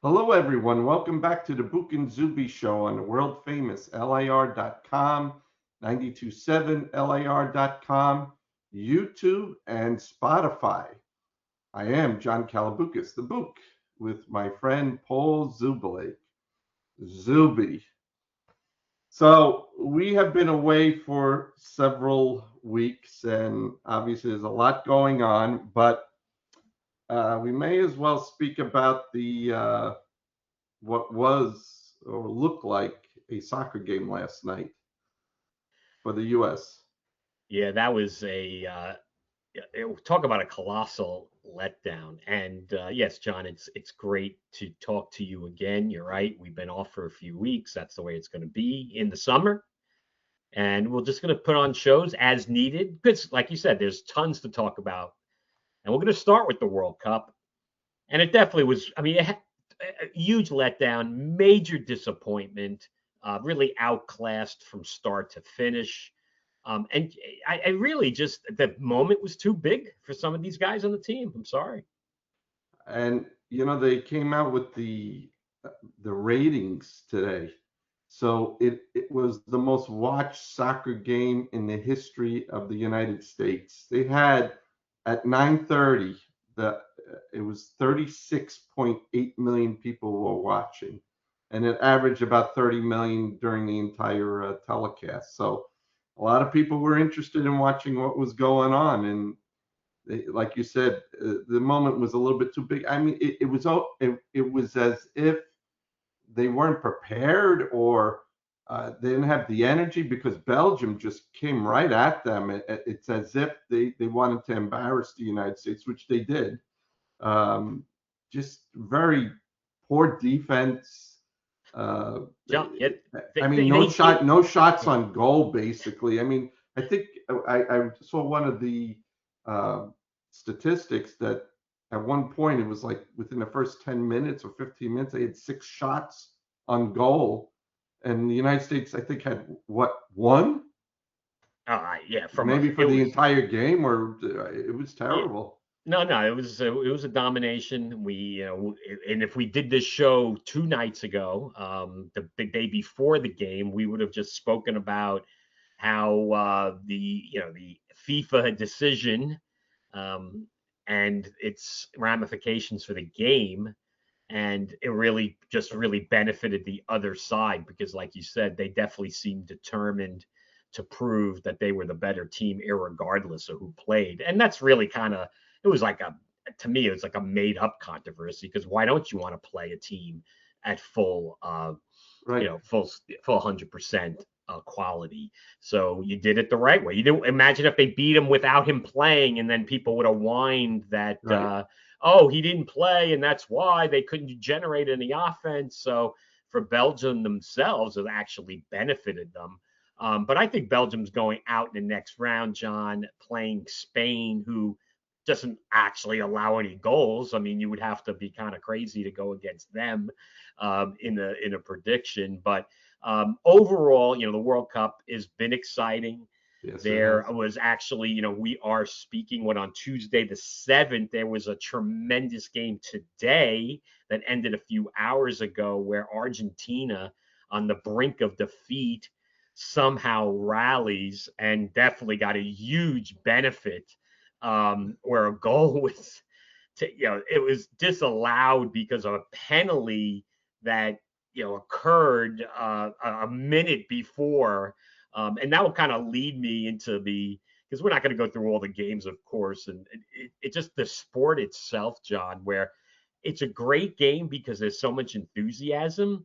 Hello, everyone. Welcome back to the Bouk and Zoobie show on the world famous LIR.com, 927 LIR.com, YouTube, and Spotify. I am John Kalaboukas, the Bouk, with my friend Paul Zubulake. Zuby. So we have been away for several weeks, and obviously there's a lot going on, but we may as well speak about the what was or looked like a soccer game last night for the U.S. Yeah, that was talk about a colossal letdown. And yes, John, it's great to talk to you again. You're right. We've been off for a few weeks. That's the way it's going to be in the summer. And we're just going to put on shows as needed because, like you said, there's tons to talk about. And we're going to start with the World Cup. And it definitely was, I mean, it had a huge letdown, major disappointment, really outclassed from start to finish. And I really just the moment was too big for some of these guys on the team. I'm sorry. And they came out with the ratings today. So it was the most watched soccer game in the history of the United States. They had at 9:30 the it was 36.8 million people were watching, and it averaged about 30 million during the entire telecast. So a lot of people were interested in watching what was going on, and like you said, the moment was a little bit too big. I mean, it was as if they weren't prepared or they didn't have the energy because Belgium just came right at them. It's as if they wanted to embarrass the United States, which they did. Um, just very poor defense. Uh, John, yeah, I mean, no shots on goal, basically. I mean, I think I saw one of the uh, statistics that at one point it was like within the first 10 minutes or 15 minutes, they had 6 shots on goal. And the United States, I think, had what, one? yeah, Maybe for it the was entire game, or it was yeah, terrible. no, it was a domination. And if we did this show 2 nights ago, the day before the game, we would have just spoken about how the FIFA decision um, and its ramifications for the game. And it really benefited the other side because, like you said, they definitely seemed determined to prove that they were the better team, irregardless of who played. And that's really it was like to me, it was like a made up controversy because why don't you want to play a team at Right. full 100% quality. So you did it the right way. You didn't imagine if they beat him without him playing, and then people would have whined that Right. oh, he didn't play, and that's why they couldn't generate any offense. So for Belgium themselves, it actually benefited them. But I think Belgium's going out in the next round, John, playing Spain, who doesn't actually allow any goals. I mean, you would have to be kind of crazy to go against them in a prediction. But overall, the World Cup has been exciting. Yes, it There has. was actually, we are speaking on Tuesday the 7th. There was a tremendous game today that ended a few hours ago where Argentina, on the brink of defeat, somehow rallies and definitely got a huge benefit where a goal was it was disallowed because of a penalty that occurred a minute before, and that will kind of lead me into the because we're not going to go through all the games, of course, and it just the sport itself, John, where it's a great game because there's so much enthusiasm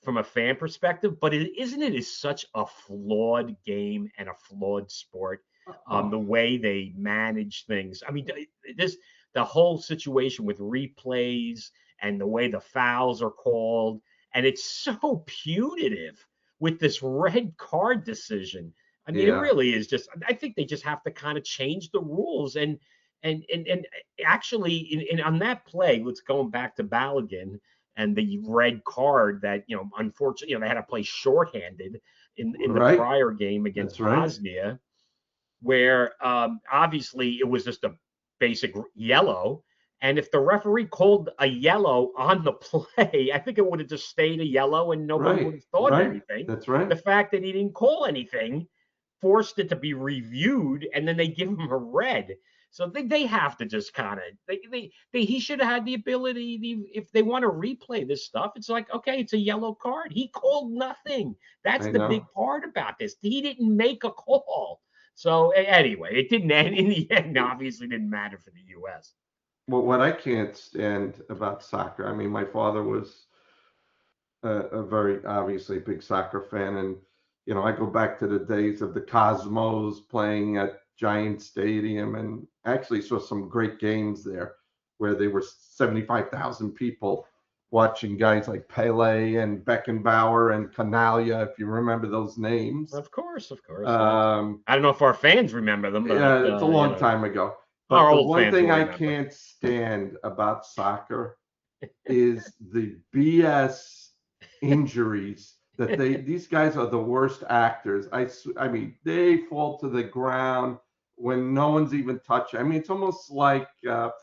from a fan perspective, but isn't it is such a flawed game and a flawed sport. The Oh, way they manage things. I mean, this the whole situation with replays and the way the fouls are called, and it's so punitive with this red card decision. I mean, it yeah. really is just. I think they just have to kind of change the rules and actually on that play. Let's going back to Balogun and the red card that unfortunately they had to play shorthanded in the Right. prior game against That's right. Bosnia, where obviously it was just a basic yellow, And if the referee called a yellow on the play, I think it would have just stayed a yellow and nobody would Right, have thought right. anything. That's right. The fact that he didn't call anything forced it to be reviewed, and then they give him a red. So they have to just kind of he should have had the ability, if they want to replay this stuff. It's like, okay, it's a yellow card. He called nothing. That's I the know. big part about this. He didn't make a call. So anyway, it didn't end in the end. Obviously, didn't matter for the U.S. Well, what I can't stand about soccer, I mean, my father was a very obviously big soccer fan, and I go back to the days of the Cosmos playing at Giant Stadium, and actually saw some great games there, where they were 75,000 people watching guys like Pele and Beckenbauer and Canalia, if you remember those names. Of course, of course. Yeah. Um, I don't know if our fans remember them, but yeah, it's a long time ago. our But the old one fans thing will I remember. can't stand about soccer is the BS injuries that these guys are the worst actors. I mean, they fall to the ground when no one's even touching. I mean, it's almost like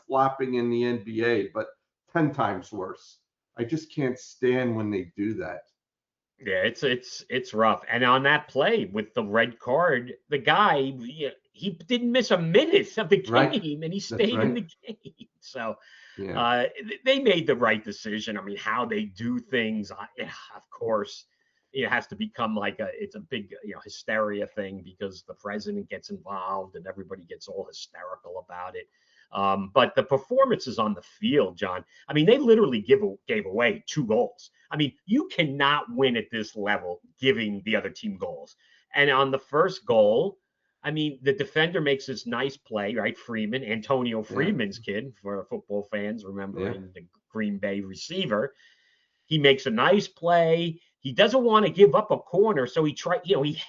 flopping in the NBA, but 10 times worse. I just can't stand when they do that. Yeah, it's rough. And on that play with the red card, the guy he didn't miss a minute of the Right? game, and he That's stayed in right. the game. So Yeah. they made the right decision. I mean, how they do things, yeah, of course, it has to become like it's a big hysteria thing because the president gets involved and everybody gets all hysterical about it. But the performances on the field, John, I mean, they literally gave away 2 goals. I mean, you cannot win at this level giving the other team goals. And on the first goal, I mean, the defender makes this nice play, right? Freeman, Antonio Yeah. Freeman's kid, for football fans Yeah. remembering the Green Bay receiver. He makes a nice play. He doesn't want to give up a corner, so he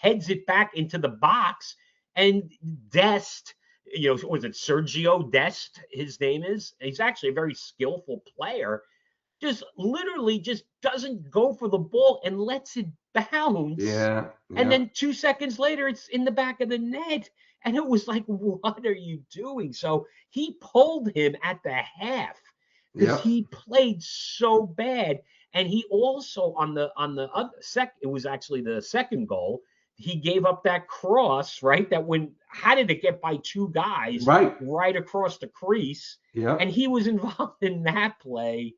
heads it back into the box, and Dest, was it Sergio Dest? His name is. He's actually a very skillful player. Just literally just doesn't go for the ball and lets it bounce. Yeah. And Yeah. then 2 seconds later, it's in the back of the net. And it was like, what are you doing? So he pulled him at the half because Yep. he played so bad. And he also on the other it was actually the second goal. He gave up that cross, right? How did it get by 2 guys Right. right across the crease? And Yep. he was involved in that play,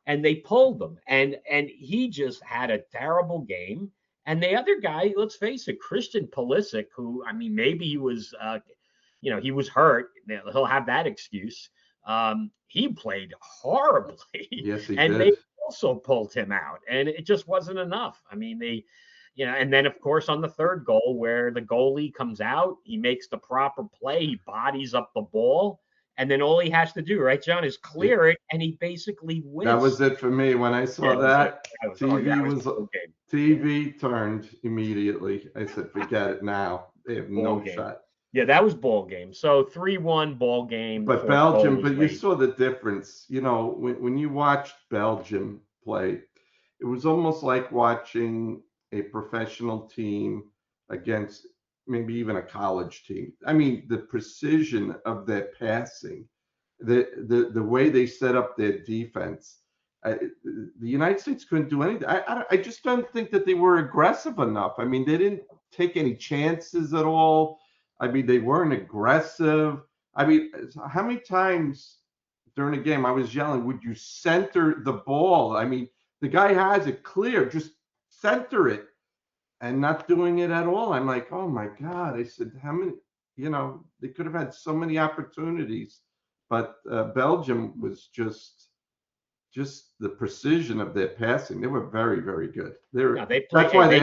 and they pulled them, and he just had a terrible game. And the other guy, let's face it, Christian Pulisic, who, I mean, maybe he was he was hurt, he'll have that excuse. He played horribly Yes, he and they did. also pulled him out, and it just wasn't enough. I mean, and then of course on the third goal, where the goalie comes out, he makes the proper play, he bodies up the ball, and then all he has to do, right, John, is It, clear it, and he basically that was wins. it for me. When I Yeah, saw it was it. that, That TV was was ball game. Yeah, TV turned immediately. I said, forget it now. They have ball no game. shot. Yeah, that was ball game. So 3-1 ball game. The But fourth goal Belgium, was but you late. saw the difference. When you watched Belgium play, it was almost like watching a professional team against maybe even a college team. I mean, the precision of their passing, the way they set up their defense. The United States couldn't do anything. I just don't think that they were aggressive enough. I mean, they didn't take any chances at all. I mean, they weren't aggressive. I mean, how many times during a game I was yelling, "Would you center the ball?" I mean, the guy has it clear, just center it, and not doing it at all. I'm like, oh my God. I said, how many, they could have had so many opportunities, but Belgium was just the precision of their passing. They were very, very good. No, they play. That's why They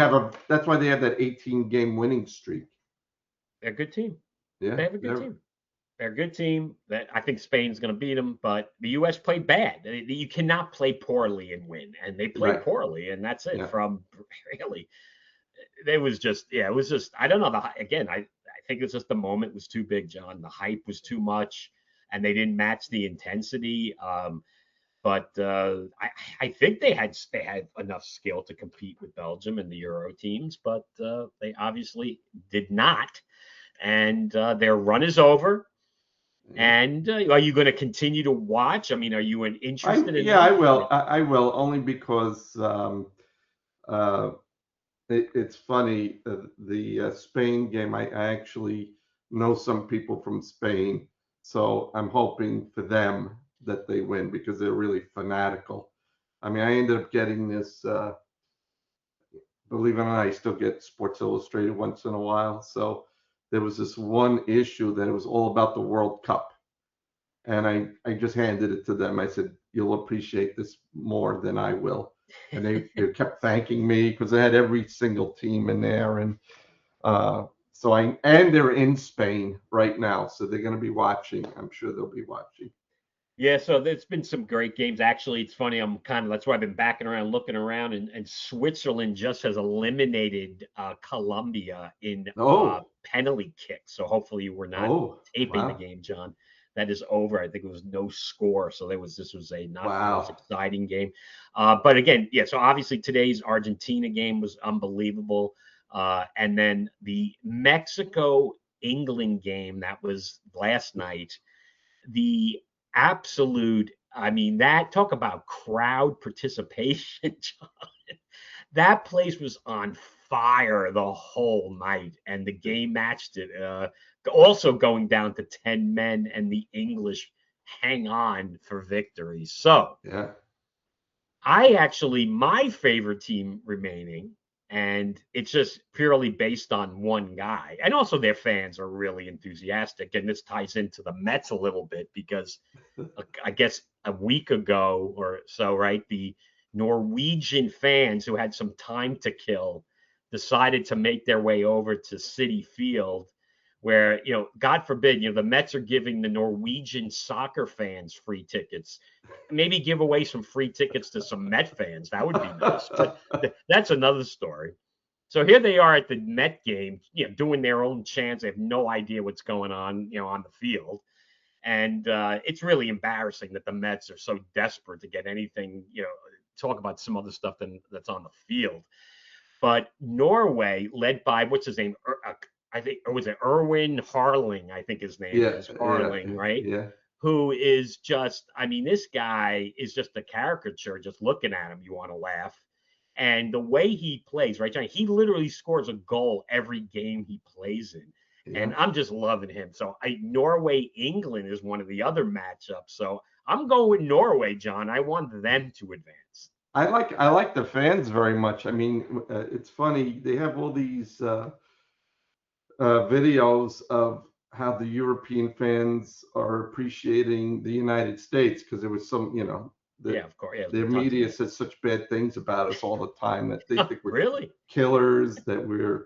they have that 18 game winning streak. they're a good team. Yeah. They have a good team. They're a good team. That I think Spain's going to beat them, but the U.S. played bad. You cannot play poorly and win, and they played Right. poorly, and that's it. Yeah. From really, it was just, yeah, it was just, I don't know. Again, I think it's just the moment was too big, John. The hype was too much, and they didn't match the intensity. But I think they had enough skill to compete with Belgium and the Euro teams, but they obviously did not. And their run is over. Yeah. And are you going to continue to watch? I mean, are you interested Yeah, I enough? will. I will only because uh, it's funny. The Spain game, I actually know some people from Spain, so I'm hoping for them that they win because they're really fanatical. I mean, I ended up getting this. Believe it or not, I still get Sports Illustrated once in a while. So there was this one issue that it was all about the World Cup. And I just handed it to them. I said, "You'll appreciate this more than I will." And they kept thanking me because I had every single team in there. And and they're in Spain right now. So they're going to be watching. I'm sure they'll be watching. Yeah, so there's been some great games. Actually, it's funny. That's why I've been backing around, looking around, and Switzerland just has eliminated Colombia in Oh, penalty kicks. So hopefully you were not oh, taping the wow. game, John. That is over. I think it was no score. So this was a not the most Wow. exciting game. But again, yeah. So obviously today's Argentina game was unbelievable. And then the Mexico England game that was last night, the absolute, I mean, that talk about crowd participation, John. That place was on fire the whole night, and the game matched it. Also going down to 10 men, and the English hang on for victory. So Yeah. my favorite team remaining, and it's just purely based on one guy. And also their fans are really enthusiastic. And this ties into the Mets a little bit because I guess a week ago or so, right? The Norwegian fans who had some time to kill decided to make their way over to Citi Field, where, God forbid, the Mets are giving the Norwegian soccer fans free tickets. Maybe give away some free tickets to some Met fans. That would be nice. But that's another story. So here they are at the Met game, doing their own chants. They have no idea what's going on the field. And it's really embarrassing that the Mets are so desperate to get anything, talk about some other stuff that's on the field. But Norway, led by what's his name? I think, or was it Erwin Harling? I think his name Yeah. is Yeah. Harling, right? Yeah. Who is just, I mean, this guy is just a caricature. Just looking at him, you want to laugh. And the way he plays, right, John, he literally scores a goal every game he plays in. And Yeah. I'm just loving him. So Norway England is one of the other matchups. So I'm going with Norway, John. I want them to advance. I like the fans very much. I mean, it's funny they have all these videos of how the European fans are appreciating the United States because there was some, Yeah, the of course. Yeah, there's their been tons of media that. says such bad things about us all the time that they think we're Really? killers, that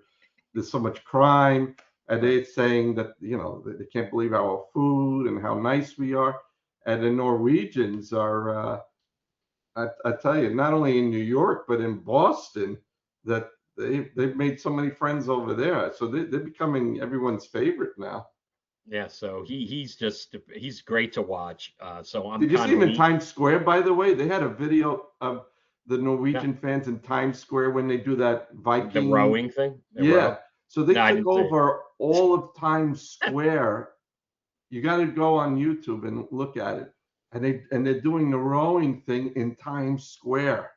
there's so much crime, and Right. they're saying that they can't believe our food and how nice we are, and the Norwegians are. I tell you, not only in New York but in Boston, that they've made so many friends over there. So they're becoming everyone's favorite now. Yeah, so he's great to watch. So I'm Did you see kind of him in lean. Times Square, by the way? They had a video of the No, Norwegian fans in Times Square when they do that the Viking. rowing thing, the Yeah. row. So they No, I took didn't see it. over all of Times Square. You got to go on YouTube and look at it. And they're doing the rowing thing in Times Square.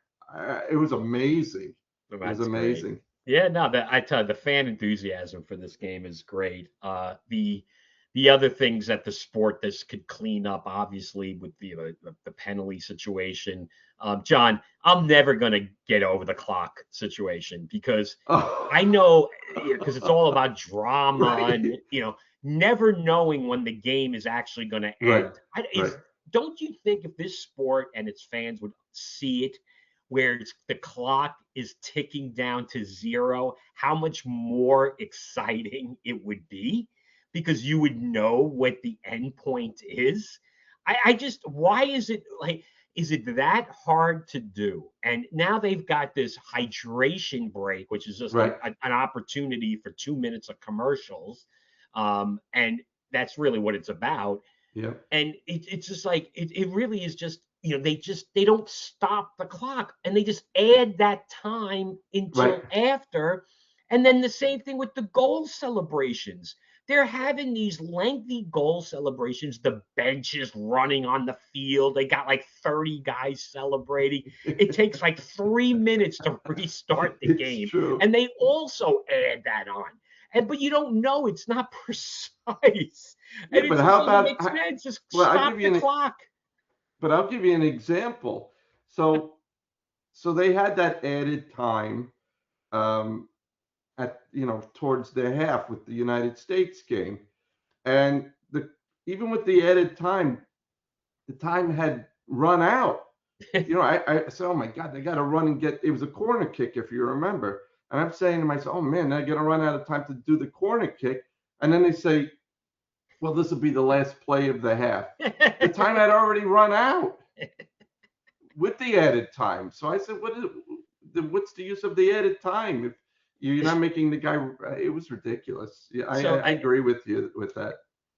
It was amazing. Well, It was that's great. amazing. Yeah, no, I tell you, the fan enthusiasm for this game is great. The other things that the sport this could clean up, obviously, with the penalty situation. John, I'm never gonna get over the clock situation because Oh. I know, because it's all about drama and Right. never knowing when the game is actually going to Right. end. Right. Don't you think if this sport and its fans would see it, where the clock is ticking down to zero, how much more exciting it would be? Because you would know what the end point is. I just, why is it like? Is it that hard to do? And now they've got this hydration break, which is just Right. an opportunity for 2 minutes of commercials. And that's really what it's about. Yeah. And it's just like, it really is just, they don't stop the clock and they just add that time Right. until after. And then the same thing with the goal celebrations. they're having these lengthy goal celebrations. The bench is running on the field. They got like 30 guys celebrating. It takes like 3 minutes to restart the It's game. true. And they also add that on. But you don't know, it's not precise. Yeah, And it but just how doesn't about? make sense. Just Well, stop the clock. I'll give you an example. So, they had that added time, um, at towards the half with the United States game, and even with the added time, the time had run out. I said, oh my God, they got to run and get. It was a corner kick, if you remember. And I'm saying to myself, oh man, they're gonna run out of time to do the corner kick. And then they say, well, this will be the last play of the half. The time had already run out with the added time. So I said, what's the use of the added time if you're not making the guy? It was ridiculous. Yeah, So I agree with you with that.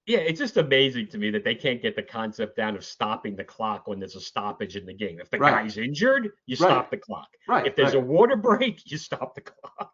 yeah, it's just amazing to me that they can't get the concept down of stopping the clock when there's a stoppage in the game. If the Right, guy's injured, you right, stop the clock. right, If there's right. a water break, you stop the clock.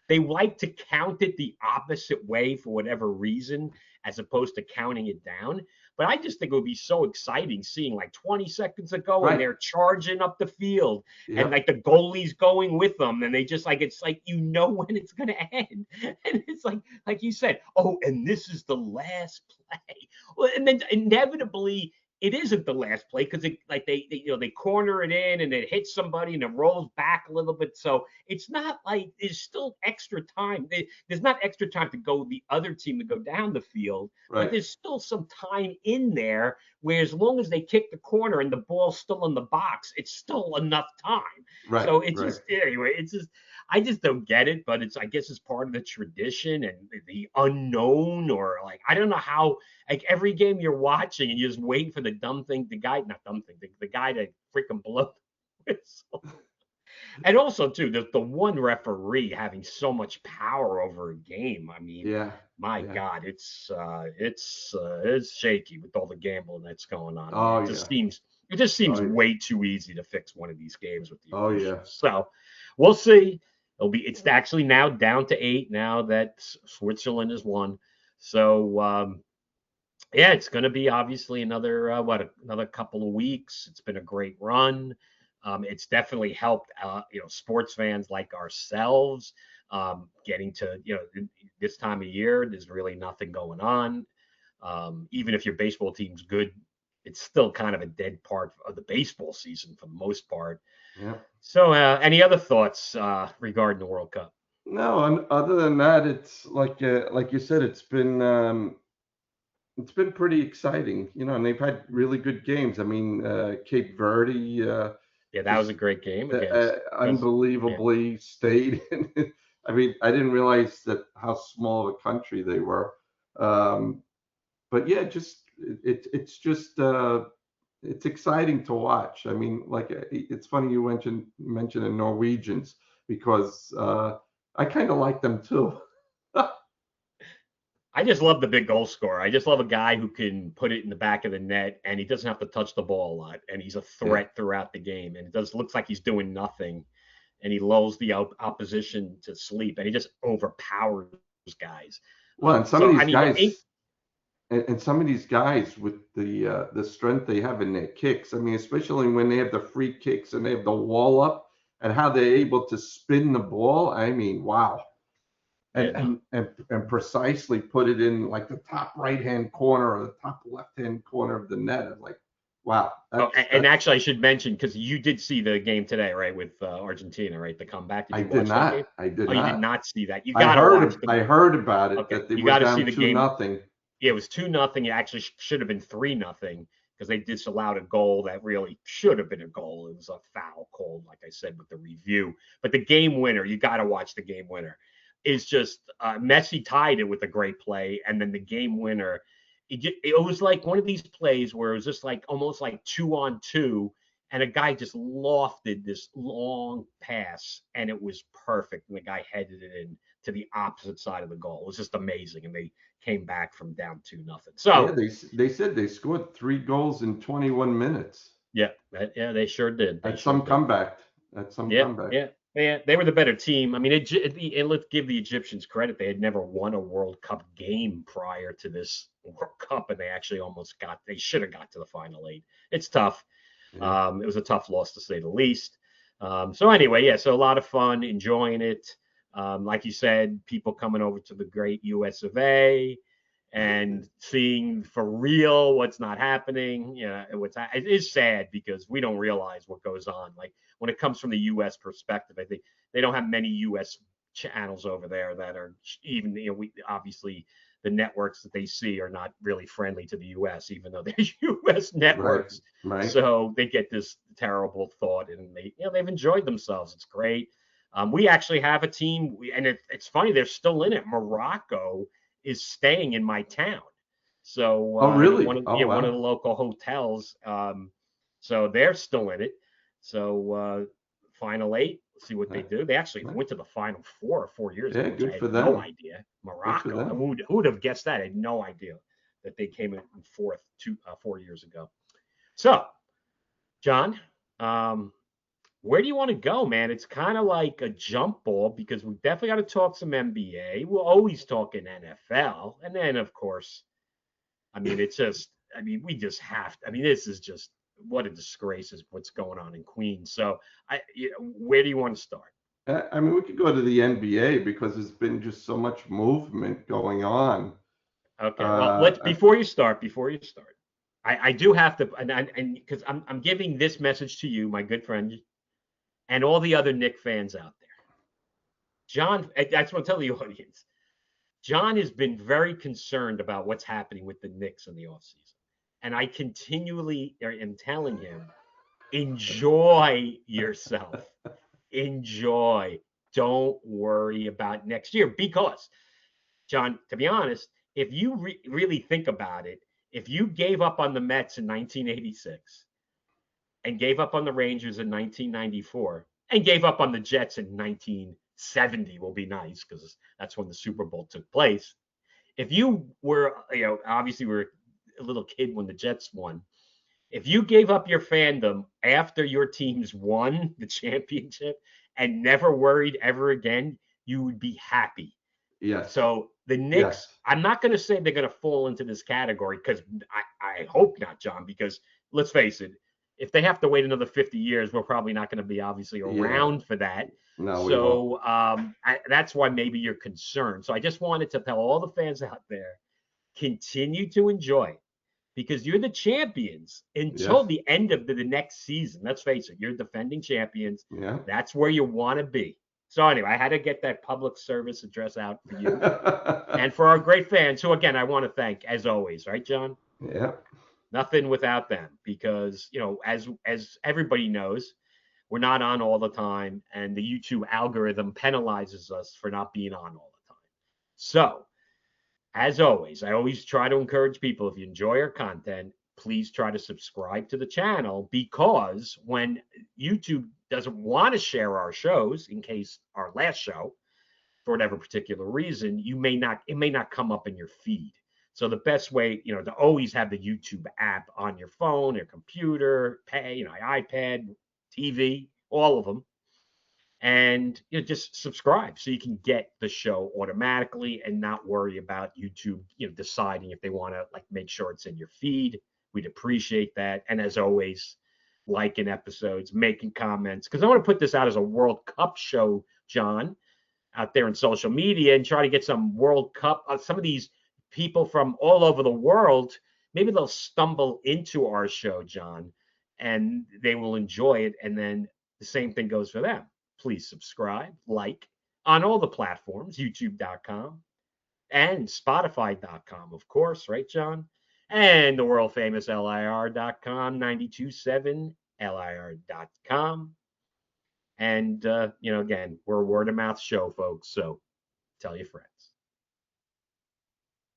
They like to count it the opposite way for whatever reason, as opposed to counting it down. But I just think it would be so exciting seeing like 20 seconds ago and Right. they're charging up the field and Yep. like the goalie's going with them and they just like it's like when it's gonna end. And it's like you said, oh, and this is the last play. Well, and then inevitably it isn't the last play because it like they corner it in and it hits somebody and it rolls back a little bit. So it's not like there's still extra time. There's not extra time to go the other team to go down the field, but Right. there's still some time in there where as long as they kick the corner and the ball's still in the box, it's still enough time. Right. So it's Right. just anyway, it's just I just don't get it, but I guess it's part of the tradition and the unknown, or like I don't know how like every game you're watching and you're just waiting for the dumb thing, not dumb thing, the guy to freaking blow the whistle. And also too, the one referee having so much power over a game. I mean, Yeah. my Yeah. God, it's shaky with all the gambling that's going on. I mean, Oh yeah. it just seems Oh yeah. way too easy to fix one of these games with the Oh yeah. officials. So we'll see. It's actually now down to 8 now that Switzerland has won. So yeah, it's going to be obviously another another couple of weeks. It's been a great run. It's definitely helped sports fans like ourselves getting to this time of year. There's really nothing going on. Even if your baseball team's good, it's still kind of a dead part of the baseball season for the most part. Yeah. So, any other thoughts regarding the World Cup? No, and other than that, it's like you said, it's been pretty exciting, and they've had really good games. I mean, Cape Verde Yeah, that was a just great game against. Yeah. unbelievably stayed. I mean, I didn't realize that how small of a country they were. Um, but yeah, it's just it's exciting to watch. I mean, like it's funny you mentioned the Norwegians because I kind of like them too. I just love the big goal scorer. I just love a guy who can put it in the back of the net and he doesn't have to touch the ball a lot and he's a Yeah. threat throughout the game and it does looks like he's doing nothing and he lulls the opposition to sleep and he just overpowers guys. Well, and some of So I these mean, guys, and some of these guys with the strength they have in their kicks. I mean, especially when they have the free kicks and they have the wall up and how they're able to spin the ball. I mean, wow. yeah, And no. precisely put it in like the top right hand corner or the top left hand corner of the net. I'm like, wow, Oh, and that's actually, I should mention because you did see the game today, right, with Argentina, right? The comeback. Did I you did watch that game? not. I did Oh, you did not. not see that. You got to watch the. I heard about it Okay, that they you were got to see down the two game. nothing. Yeah, it was 2-0. It actually should have been 3-0 because they disallowed a goal that really should have been a goal. It was a foul called, like I said, with the review. But the game winner, you got to watch the game winner, is just Messi tied it with a great play, and then the game winner. It was like one of these plays where it was just like almost like 2-on-2, and a guy just lofted this long pass, and it was perfect. And the guy headed it in to the opposite side of the goal. It was just amazing, and they came back from down 2-0. Yeah, So they said they scored 3 goals in 21 minutes yeah, they sure did. They at sure some did. comeback. At some Yeah, comeback. yeah. They were the better team. I mean, and let's give the Egyptians credit. They had never won a World Cup game prior to this World Cup, and they actually almost got. They should have got to the final eight. It's tough. Yeah. It was a tough loss to say the least. So anyway, yeah. So a lot of fun, enjoying it. Like you said, people coming over to the great U.S. of A. and seeing for real what's not happening. It is sad because we don't realize what goes on. Like when it comes from the U.S. perspective, I think they don't have many U.S. channels over there that are even. We obviously the networks that they see are not really friendly to the U.S., even though they're U.S. Right. networks. Right. So they get this terrible thought, and they've enjoyed themselves. It's great. We actually have a team, and it's funny they're still in it. Morocco is staying in my town. So Oh, one really? of Oh, one of wow. the local hotels. So they're still in it. So final eight. Let's see what they Right. do. They actually Right. went to the final four 4 years Yeah, ago, which I good had for no them. idea. Good for Morocco. them. Who would have guessed that? I had no idea that they came in fourth 4 years ago. So John, um, where do you want to go, man? It's kind of like a jump ball because we definitely got to talk some NBA. We'll always talk in NFL, and then of course, I mean, it's just, I mean, we just have to. I mean, this is just what a disgrace is what's going on in Queens. So, where do you want to start? I mean, we could go to the NBA because there's been just so much movement going on. Okay, well, Uh, let's before you start, I do have to, and because I'm giving this message to you, my good friend, and all the other Nick fans out there. John, that's what I'm telling the audience. John has been very concerned about what's happening with the Knicks in the offseason. And I continually am telling him, enjoy yourself. Enjoy. Don't worry about next year. Because, John, to be honest, if you really think about it, if you gave up on the Mets in 1986 and gave up on the Rangers in 1994 and gave up on the Jets in 1970, will be nice because that's when the Super Bowl took place. If you were, obviously we were a little kid when the Jets won. If you gave up your fandom after your teams won the championship and never worried ever again, you would be happy. yes. So the Knicks, Yes. I'm not going to say they're going to fall into this category because I hope not, John, because let's face it, if they have to wait another 50 years, we're probably not going to be obviously Yeah. around for that. No, we won't. So that's why maybe you're concerned. So I just wanted to tell all the fans out there continue to enjoy because you're the champions Yes. until the end of the next season. Let's face it, you're defending champions. Yeah. That's where you want to be. So anyway, I had to get that public service address out for you and for our great fans, who again I want to thank as always, right, John? Yeah. Nothing without them because as everybody knows, we're not on all the time, and the YouTube algorithm penalizes us for not being on all the time. So as always, I always try to encourage people if you enjoy our content, please try to subscribe to the channel because when YouTube doesn't want to share our shows, in case our last show, for whatever particular reason, it may not come up in your feed. So the best way, to always have the YouTube app on your phone, your computer, iPad, TV, all of them, and just subscribe so you can get the show automatically and not worry about YouTube, deciding if they want to like make sure it's in your feed. We'd appreciate that. And as always, liking episodes, making comments, because I want to put this out as a World Cup show, John, out there in social media and try to get some World Cup. Some of these people from all over the world, maybe they'll stumble into our show, John, and they will enjoy it. And then the same thing goes for them. Please subscribe, like on all the platforms, youtube.com and spotify.com, of course, right, John? And the world famous LIR.com, 927 LIR.com. And, again, we're a word of mouth show, folks. So tell your friends.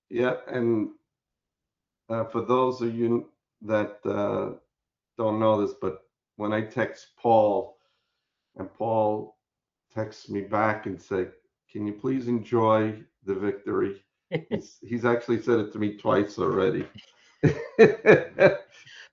Yeah. And for those of you that don't know this, but when I text Paul and Paul texts me back and say, "Can you please enjoy the victory?" He's actually said it to me twice already.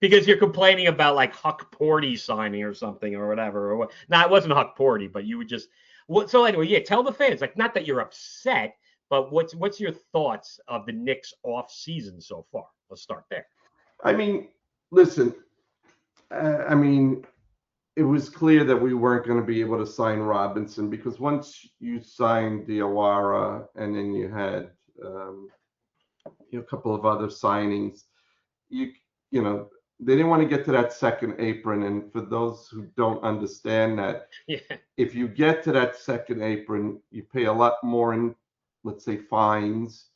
because you're complaining about like Huck Porty signing or something or whatever. Or what? No, it wasn't Huck Porty, but you would just. What? So anyway, yeah. Tell the fans, like, not that you're upset, but what's your thoughts of the Knicks off season so far? Let's start there. I mean, listen, I mean, it was clear that we weren't going to be able to sign Robinson because once you signed Diawara and then you had a couple of other signings, you you know they didn't want to get to that second apron. And for those who don't understand that, Yeah. if you get to that second apron, you pay a lot more in, let's say, fines,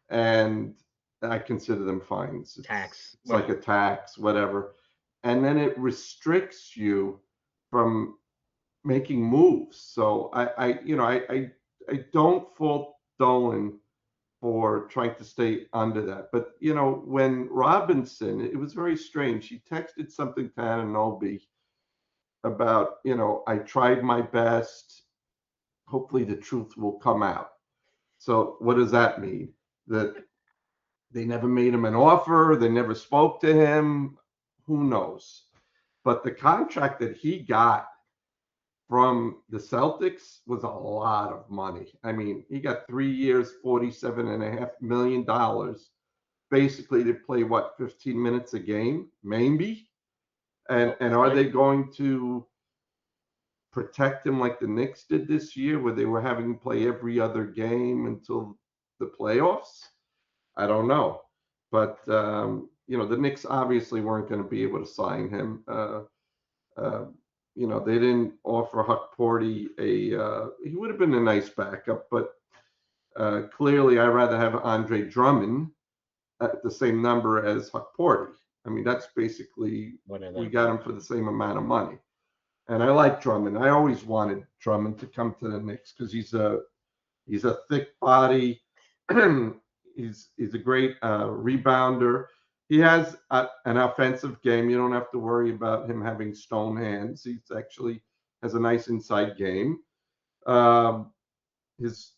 and I consider them fines. Tax. It's like a tax, whatever, and then it restricts you from making moves. So I don't fault Dolan for trying to stay under that. But when Robinson, it was very strange. He texted something to Anunoby about, I tried my best. Hopefully the truth will come out. So what does that mean? That they never made him an offer, they never spoke to him, who knows? But the contract that he got from the Celtics was a lot of money. I mean, he got 3 years, $47.5 million, basically to play, 15 minutes a game, maybe? And are they going to protect him like the Knicks did this year, where they were having him play every other game until the playoffs? I don't know. But, the Knicks obviously weren't going to be able to sign him. They didn't offer Huck Porty he would have been a nice backup, but clearly I'd rather have Andre Drummond at the same number as Huck Porty. I mean, that's basically, we got him for the same amount of money. And I like Drummond. I always wanted Drummond to come to the Knicks because he's a thick body. he's a great rebounder. He has an offensive game. You don't have to worry about him having stone hands. He actually has a nice inside game. His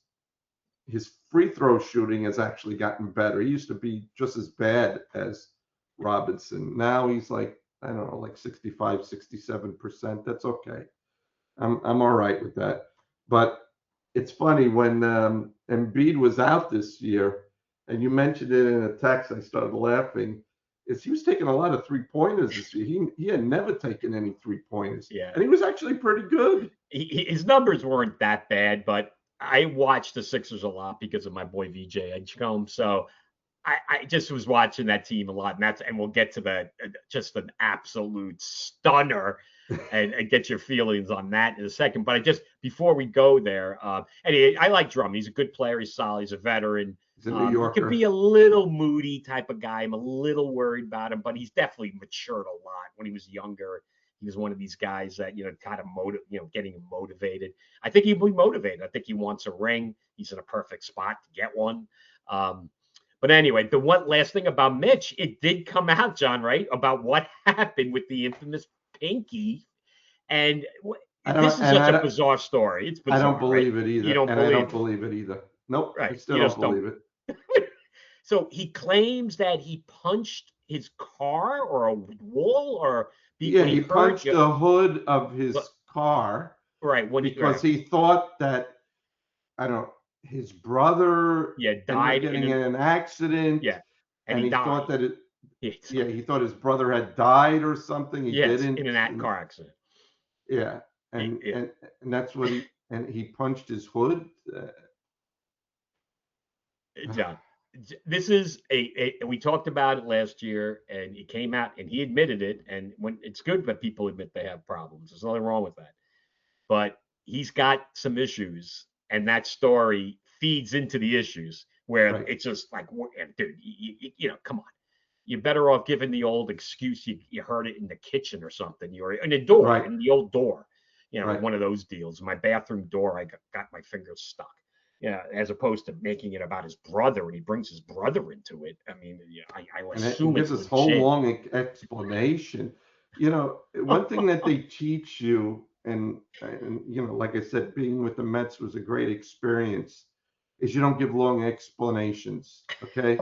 free throw shooting has actually gotten better. He used to be just as bad as Robinson. Now he's like, I don't know, like 65, 67%. That's okay. I'm all right with that. But it's funny, when Embiid was out this year, and you mentioned it in a text, I started laughing, is he was taking a lot of three-pointers this year. He had never taken any three-pointers. Yeah. And he was actually pretty good. His numbers weren't that bad, but I watched the Sixers a lot because of my boy VJ Edgecombe. So I just was watching that team a lot, and we'll get to just an absolute stunner and get your feelings on that in a second. But before we go there, anyway, I like Drummond. He's a good player. He's solid. He's a veteran. He's a New Yorker. He could be a little moody type of guy. I'm a little worried about him, but he's definitely matured a lot. When he was younger, he was one of these guys that, kind of getting him motivated. I think he'll be motivated. I think he wants a ring. He's in a perfect spot to get one. But anyway, the one last thing about Mitch, it did come out, John, right, about what happened with the infamous pinky. And this is such a bizarre story. It's bizarre. I don't believe right? it either. You don't and believe I don't believe it either. Nope. Right. I still don't believe it. So he claims that he punched his car or a wall, or he punched the hood of his car. Right. Because he thought that, I don't know, his brother died getting in an accident. Yeah. And he thought that he thought his brother had died or something. He didn't. In a car accident. Yeah. And that's what he punched his hood. John, this is we talked about it last year, and he came out and he admitted it. And when it's good that people admit they have problems, there's nothing wrong with that. But he's got some issues, and that story feeds into the issues where it's just like, dude, come on. You're better off giving the old excuse you heard it in the kitchen or something. You're in a door, in the old door, one of those deals. My bathroom door, I got my fingers stuck. Yeah, as opposed to making it about his brother, and he brings his brother into it. I mean, I assume it's this whole long explanation. One thing that they teach you, and like I said, being with the Mets was a great experience, is you don't give long explanations. Okay,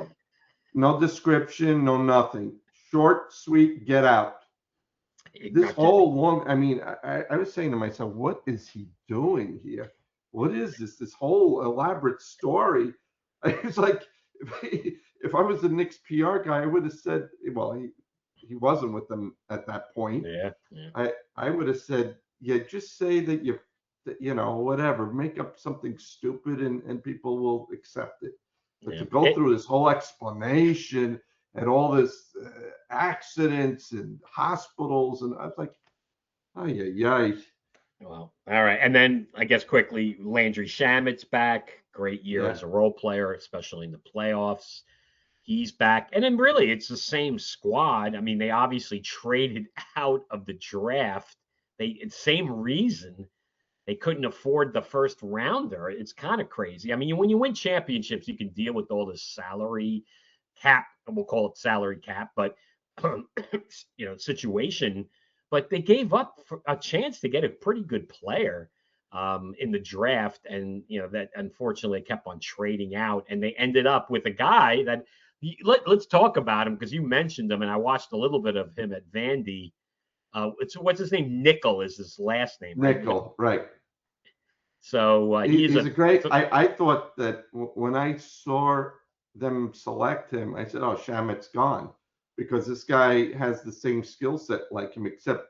no description, no nothing. short, sweet, get out. This Gotcha. whole long, I mean, I was saying to myself, what is he doing here? What is this? This whole elaborate story. It's like, if I was the Knicks PR guy, I would have said, well, he wasn't with them at that point. Yeah. Yeah. I would have said, yeah, just say that, whatever, make up something stupid and people will accept it. But to go through this whole explanation and all this accidents and hospitals, and I was like, oh yeah. Well, all right. And then I guess quickly, Landry Shamit's back. Great year Yeah. as a role player, especially in the playoffs. He's back. And then really, it's the same squad. I mean, they obviously traded out of the draft. Same reason they couldn't afford the first rounder. It's kind of crazy. I mean, when you win championships, you can deal with all this salary cap, we'll call it salary cap, but situation. But they gave up a chance to get a pretty good player in the draft, and that unfortunately kept on trading out, and they ended up with a guy that let's talk about him because you mentioned him, and I watched a little bit of him at Vandy. What's his name? Nickel is his last name. Nickel, right? So he's a great. I thought that when I saw them select him, I said, "Oh, Shamit's gone," because this guy has the same skill set like him, except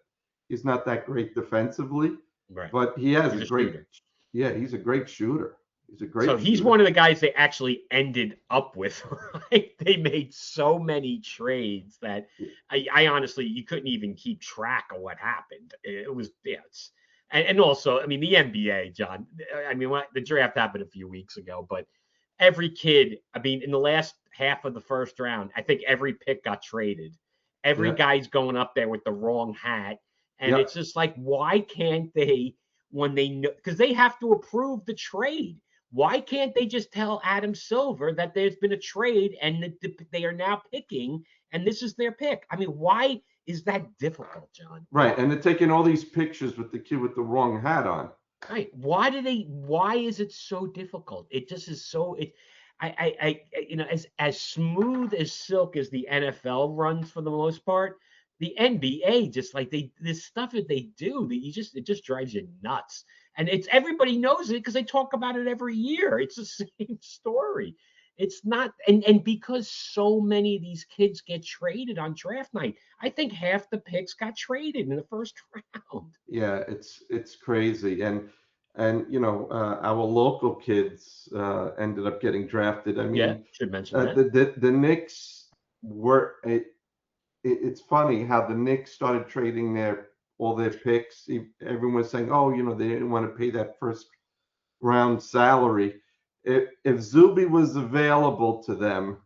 he's not that great defensively. Right. But he has a great. Shooter. Yeah, he's a great shooter. So he's one of the guys they actually ended up with, right? They made so many trades that I honestly, you couldn't even keep track of what happened. It was, and also, I mean, the NBA, John, I mean, the draft happened a few weeks ago, but every kid, I mean, in the last half of the first round, I think every pick got traded. Every guy's going up there with the wrong hat. And it's just like, why can't they, when they know, because they have to approve the trade. Why can't they just tell Adam Silver that there's been a trade and that they are now picking and this is their pick? I mean, why is that difficult, John? Right, and they're taking all these pictures with the kid with the wrong hat on. Right. Why is it so difficult? It just is so, as smooth as silk as the NFL runs for the most part, the NBA just like this stuff that they do, it just drives you nuts. And it's everybody knows it because they talk about it every year. It's the same story. It's not, and because so many of these kids get traded on draft night, I think half the picks got traded in the first round. Yeah, it's crazy, and our local kids ended up getting drafted. I mean, should mention that the Knicks were. It's funny how the Knicks started trading all their picks. Everyone was saying, "Oh, they didn't want to pay that first round salary." If Zuby was available to them,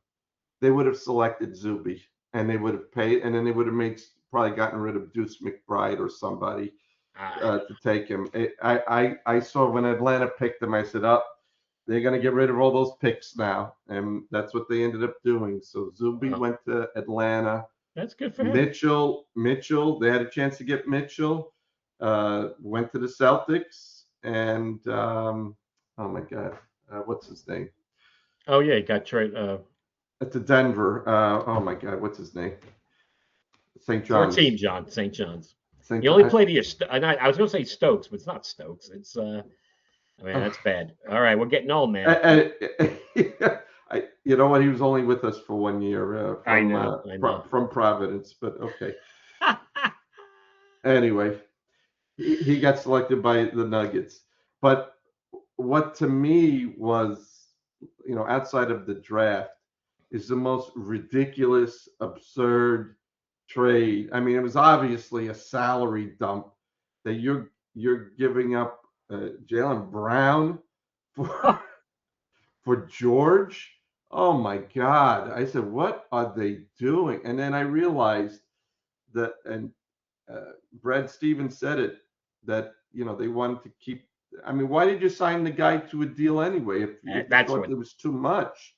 they would have selected Zuby, and they would have paid, and then they would have probably gotten rid of Deuce McBride or somebody to take him. I saw when Atlanta picked him, I said, "Up, they're going to get rid of all those picks now," and that's what they ended up doing. So Zuby went to Atlanta. That's good for him. Mitchell, they had a chance to get Mitchell. Went to the Celtics, and oh my God, what's his name? Oh yeah, he got traded. To Denver. Oh my God, what's his name? St. John's. Our team, John. St. John's. He only played here. I was going to say Stokes, but it's not Stokes. It's I mean, that's bad. All right, we're getting old, man. You know what? He was only with us for 1 year. I know. From Providence, but okay. Anyway, he got selected by the Nuggets. But what to me was, outside of the draft, is the most ridiculous, absurd trade. I mean, it was obviously a salary dump that you're giving up Jaylen Brown for George. Oh my God. I said, what are they doing? And then I realized that, and Brad Stevens said it, that, they wanted to keep, I mean, why did you sign the guy to a deal anyway if you thought it was too much?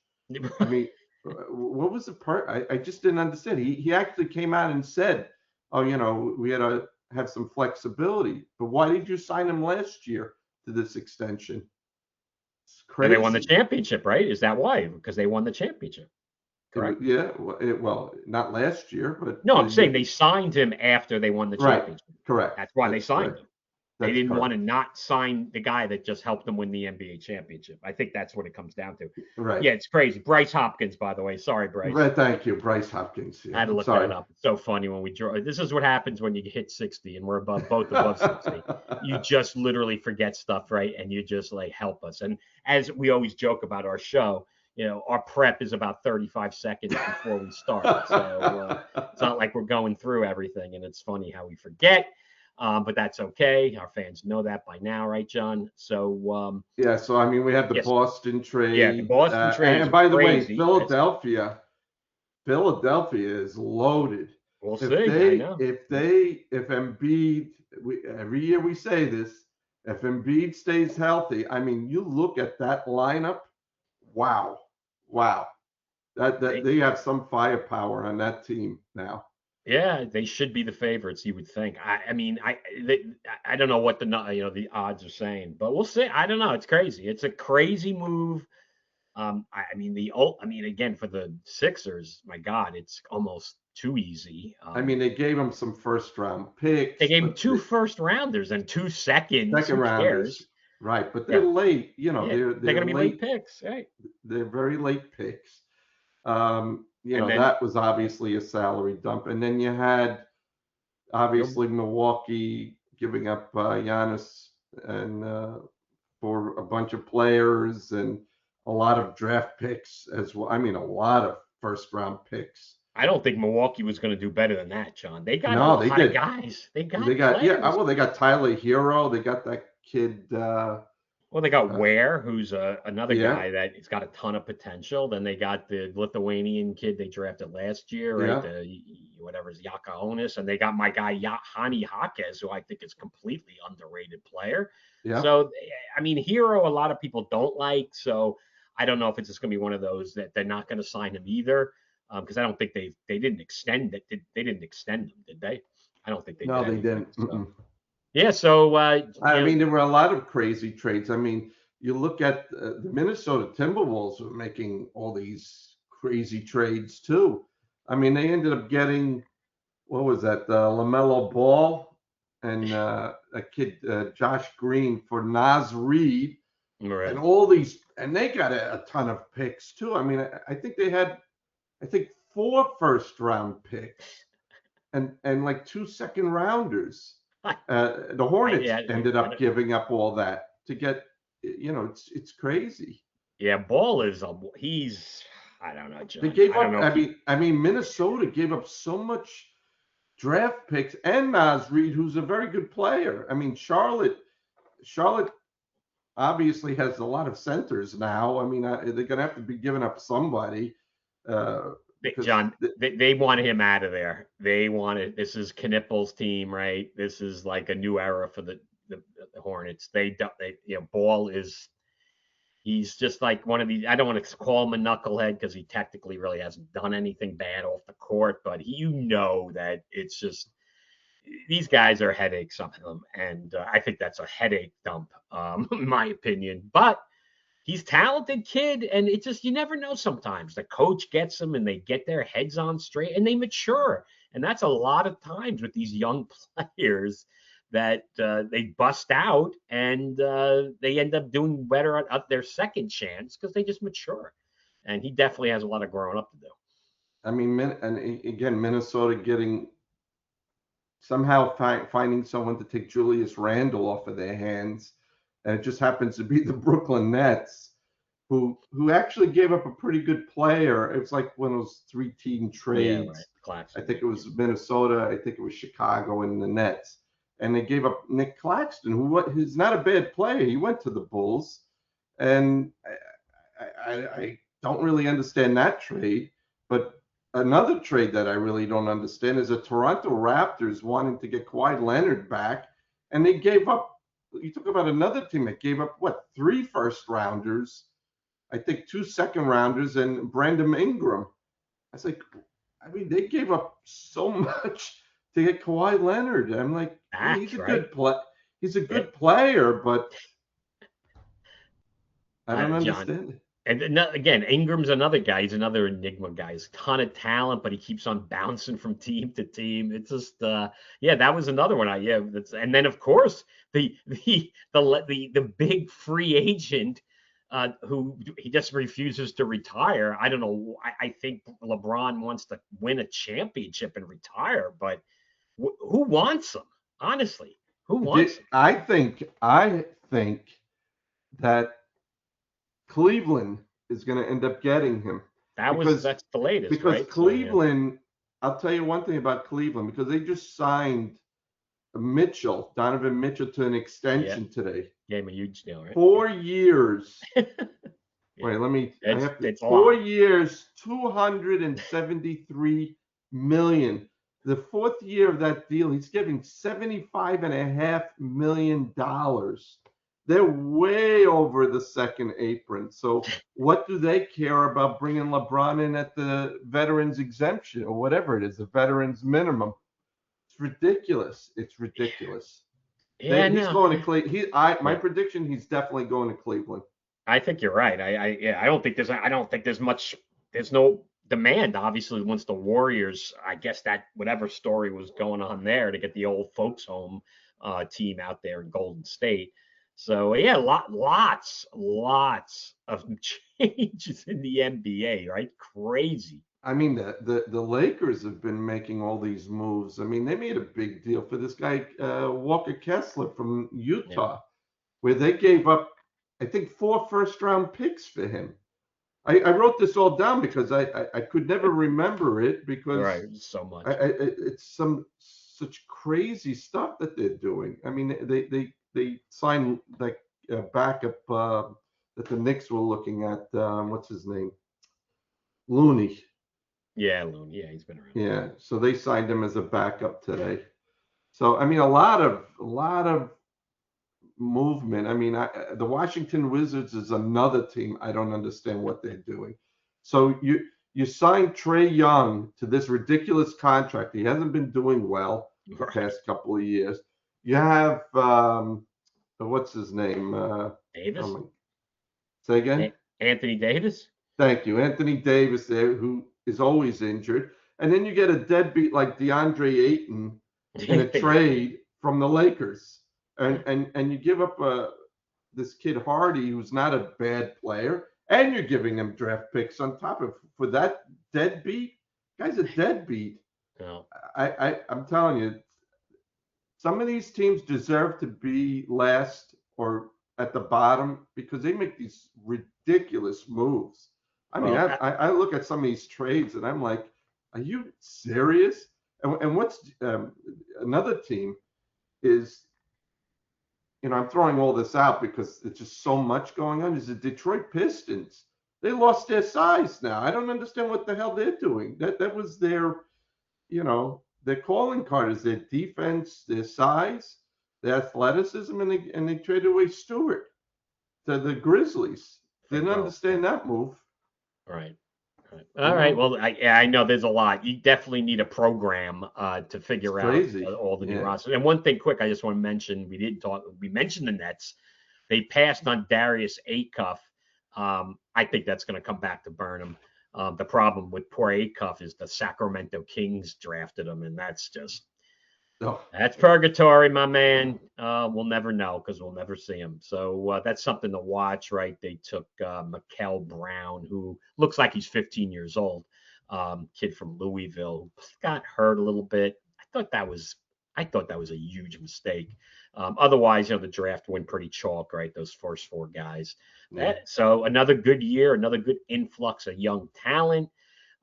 I mean, what was the part? I just didn't understand. He actually came out and said, oh, we had to have some flexibility. But why did you sign him last year to this extension? And they won the championship, right? Is that why? Because they won the championship. correct? Well, not last year, but No, the I'm saying year. they signed him after they won the Right. championship. Correct. That's why they That's signed correct. him. They That's didn't want correct. to not sign the guy that just helped them win the NBA championship. I think that's what it comes down to. Right. Yeah, it's crazy. Bryce Hopkins, by the way. Sorry, Bryce. Right. Thank you, Bryce Hopkins. I Yeah. had to I'm look that sorry. up. It's so funny when we draw. This is what happens when you hit 60 and we're both above 60. You just literally forget stuff, right? And you just like help us. And as we always joke about our show, our prep is about 35 seconds before we start. So it's not like we're going through everything. And it's funny how we forget. But that's okay. Our fans know that by now, right, John? So Yeah. So I mean, we had the yes, Boston yeah, the trade, Boston trade and is by the way, crazy. Yes, Philadelphia is loaded. we'll If see. I they, know. if Yeah. they, if Embiid, every year we say this, if Embiid stays healthy, I mean, you look at that lineup, wow, wow, that They, they have some firepower on that team now. Yeah, they should be the favorites. You would think. I mean, I don't know what the odds are saying, but we'll see. I don't know. It's crazy. It's a crazy move. I mean, again, for the Sixers, my God, it's almost too easy. I mean, they gave them some first round They picks, gave him but two first rounders and 2 seconds. second Who rounders, cares? right? But they're Yeah, late. You know, yeah, they're they're they're gonna be late late. picks, right? They're very late picks. And then, That was yeah, obviously a salary dump. And then you had you're obviously Milwaukee giving up Giannis and for a bunch of players and a lot of draft picks as well. I mean, a lot of first round picks. I don't think Milwaukee was going to do better than that, John. They got a No, they lot of did. guys. They They got got players. well, they got Tyler Hero. They got that kid. Well, they got Uh, Ware, who's another yeah, guy that has got a ton of potential. Then they got the Lithuanian kid they drafted last year, right? yeah, The whatever's Yakaonis, and they got my guy Hani Hakes, who I think is completely underrated player. yeah. So, I mean, Hero, a lot of people don't like. So I don't know if it's just going to be one of those that they're not going to sign him either, because I don't think they didn't extend it. They didn't extend him, did they? I don't think they did No, they anything. didn't. So yeah, so I mean, there were a lot of crazy trades. I mean, you look at the Minnesota Timberwolves were making all these crazy trades too. I mean, they ended up getting what was that, LaMelo Ball and a kid Josh Green for Naz Reid and right. all these, and they got a ton of picks too. I mean, I think they had, I think 4 first round picks and like 2 second rounders. The Hornets Yeah, ended up giving up all that to get, it's crazy. yeah, Ball is he's I don't know, They John. gave I don't up. know if he I mean, Minnesota gave up so much draft picks and Naz Reid, who's a very good player. I mean, Charlotte obviously has a lot of centers now. I mean, they're gonna have to be giving up somebody because John, they wanted him out of there. They wanted this is Knippel's team, right? This is like a new era for the Hornets. Ball is he's just like one of these. I don't want to call him a knucklehead because he technically really hasn't done anything bad off the court, but that it's just these guys are headaches, some of them, and I think that's a headache dump, in my opinion. But he's talented kid, and it just you never know. Sometimes the coach gets them, and they get their heads on straight, and they mature, and that's a lot of times with these young players that they bust out and they end up doing better at their second chance because they just mature. And he definitely has a lot of growing up to do. I mean, and again, Minnesota getting somehow finding someone to take Julius Randle off of their hands, and it just happens to be the Brooklyn Nets, who actually gave up a pretty good player. It was like one of those 3-team Yeah, right. trades. I Claxton. think it was Minnesota, I think it was Chicago, and the Nets. And they gave up Nick Claxton, who's not a bad player. He went to the Bulls, and I don't really understand that trade. But another trade that I really don't understand is the Toronto Raptors wanting to get Kawhi Leonard back, and they gave up. You talk about another team that gave up what 3 first rounders, I think 2 second rounders, and Brandon Ingram. I was like, I mean, they gave up so much to get Kawhi Leonard. I'm like, yeah, Back, he's a right? good play. He's a Yeah. good player, but I don't John, understand it. And again, Ingram's another guy. He's another enigma guy. He's a ton of talent, but he keeps on bouncing from team to team. It's just, yeah, that was another one. And then of course the big free agent, who he just refuses to retire. I don't know. I think LeBron wants to win a championship and retire, but who wants him? Honestly, who wants him? I think that Cleveland is going to end up getting him because That's the latest, because right? So yeah, Cleveland. I'll tell you one thing about Cleveland because they just signed Donovan Mitchell, to an yeah, extension today. gave him a huge deal, right? 4 years. Yeah, Wait, let me. I have to. it's a Four lot. years, 273 million. The fourth year of that deal, he's giving $75.5 million. They're way over the second apron. So what do they care about bringing LeBron in at the veterans exemption or whatever it is, the veterans minimum? It's ridiculous. It's ridiculous. Yeah, He's no, going to Cleveland. My yeah. prediction, he's definitely going to Cleveland. I think you're right. Yeah, I don't think there's much. There's no demand. Obviously, once the Warriors, I guess that whatever story was going on there to get the old folks home team out there in Golden State. So yeah, lots of changes in the NBA, right? Crazy. I mean, the Lakers have been making all these moves. I mean, they made a big deal for this guy, Walker Kessler from Yeah, Utah, where they gave up, I think, 4 first-round picks for him. I wrote this all down because I could never remember it because right. So much. it's such crazy stuff that they're doing. I mean, they signed like a backup that the Knicks were looking at. What's his name? Looney. Yeah, Loon. Yeah, he's been around. Yeah, so they signed him as a backup today. So I mean, a lot of movement. I mean, the Washington Wizards is another team. I don't understand what they're doing. So you signed Trey Young to this ridiculous contract. He hasn't been doing well the Right. past couple of years. You have what's his name? Oh Davis. my, say again. Anthony Davis. Thank you, Anthony Davis there, who is always injured. And then you get a deadbeat like DeAndre Ayton in a Yeah. trade from the Lakers, Yeah. and you give up this kid Hardy, who's not a bad player, and you're giving him draft picks on top of for that deadbeat. Guy's a deadbeat. No. I'm telling you, some of these teams deserve to be last or at the bottom because they make these ridiculous moves. I mean, Well, I look at some of these trades and I'm like, are you serious? And what's another team is, I'm throwing all this out because it's just so much going on, is the Detroit Pistons. They lost their size now. I don't understand what the hell they're doing. That was their calling card is their defense, their size, their athleticism, and they traded away Stewart to the Grizzlies. Didn't well, understand that move. right. Right. You All right. know, Well, I know there's a lot. You definitely need a program to it's figure out crazy. all the new Yeah. rosters. And one thing quick, I just want to mention, we didn't talk, we mentioned the Nets. They passed on Darius Acuff. I think that's going to come back to burn him. The problem with poor Acuff is the Sacramento Kings drafted him, and Oh, that's purgatory, my man. We'll never know because we'll never see him. So that's something to watch, right? They took Mikel Brown, who looks like he's 15 years old, kid from Louisville, who got hurt a little bit. I thought that was a huge mistake. Otherwise, the draft went pretty chalk, right? Those first four guys. yeah, So another good year, another good influx of young talent.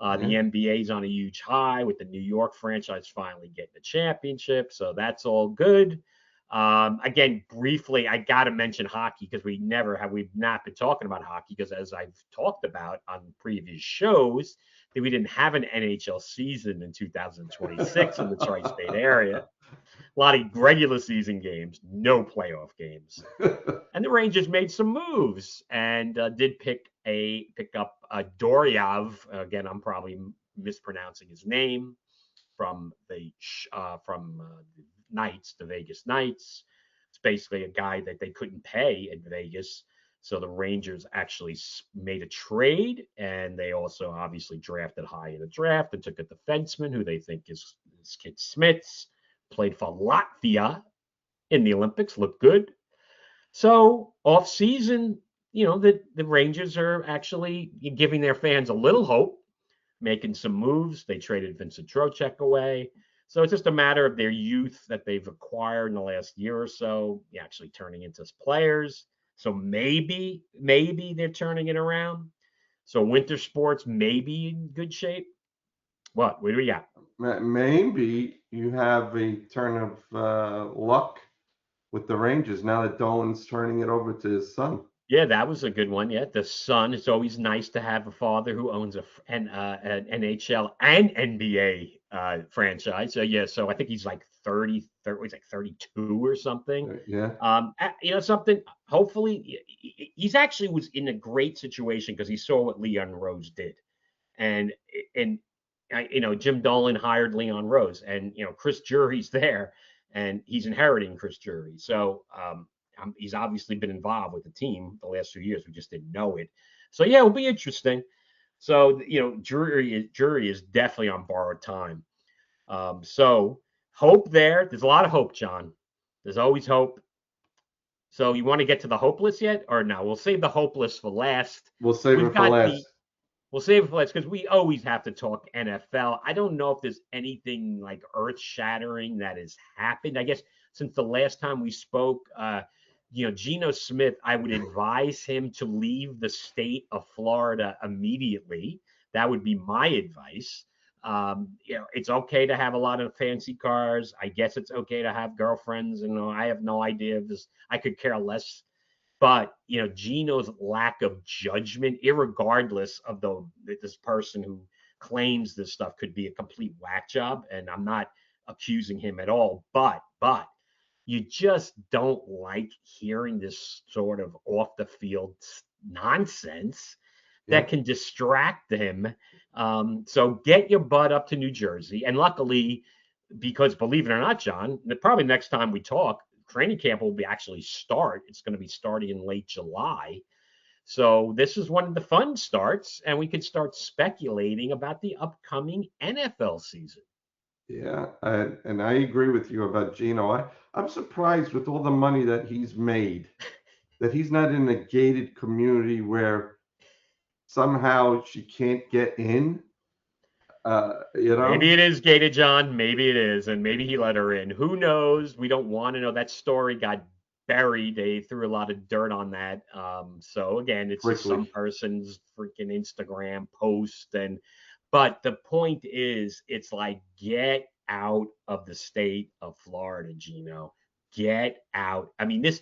The yeah. NBA is on a huge high with the New York franchise finally getting the championship. So that's all good. Again, briefly, I got to mention hockey because we've not been talking about hockey because as I've talked about on previous shows, that we didn't have an NHL season in 2026 in the tri-state area. A lot of regular season games, no playoff games. And the Rangers made some moves and did pick up Doryav. Again, I'm probably mispronouncing his name from the Knights, the Vegas Knights. It's basically a guy that they couldn't pay at Vegas. So the Rangers actually made a trade, and they also obviously drafted high in the draft and took a defenseman who they think is Kid Smits, played for Latvia in the Olympics, looked good. So off season, the Rangers are actually giving their fans a little hope, making some moves. They traded Vincent Trocheck away. So it's just a matter of their youth that they've acquired in the last year or so actually turning into players. So maybe they're turning it around. So winter sports may be in good shape. What do we got? Maybe you have a turn of luck with the Rangers now that Dolan's turning it over to his son. Yeah, that was a good one. Yeah, the son. It's always nice to have a father who owns an NHL and NBA franchise. So yeah, so I think he's like 30, he's like 32 or something. Yeah. Something. Hopefully, he's actually was in a great situation because he saw what Leon Rose did, and Jim Dolan hired Leon Rose, and Chris Jury's there, and he's inheriting Chris Jury. So he's obviously been involved with the team the last few years. We just didn't know it. So yeah, it'll be interesting. So Jury is definitely on borrowed time. So hope there. There's a lot of hope, John. There's always hope. So you want to get to the hopeless yet, or no? We'll save the hopeless for last. We'll save it for last. We'll save it for last because we always have to talk NFL. I don't know if there's anything like earth-shattering that has happened. I guess since the last time we spoke, Geno Smith, I would advise him to leave the state of Florida immediately. That would be my advice. It's okay to have a lot of fancy cars. I guess it's okay to have girlfriends. I have no idea if this. I could care less. But Geno's lack of judgment, irregardless of this person who claims this stuff could be a complete whack job, and I'm not accusing him at all. But you just don't like hearing this sort of off the field nonsense that can distract him. So get your butt up to New Jersey. And luckily, because believe it or not, John, probably next time we talk, training camp will actually start. It's going to be starting in late July. So this is one of the fun starts, and we could start speculating about the upcoming NFL season. Yeah, and I agree with you about Geno. I'm surprised with all the money that he's made that he's not in a gated community where somehow she can't get in. Maybe it is gated, John. Maybe it is, and maybe he let her in. Who knows? We don't want to know. That story got buried. They threw a lot of dirt on that. So again, it's just some person's freaking Instagram post. But the point is, it's like, get out of the state of Florida, Geno. Get out. I mean, this.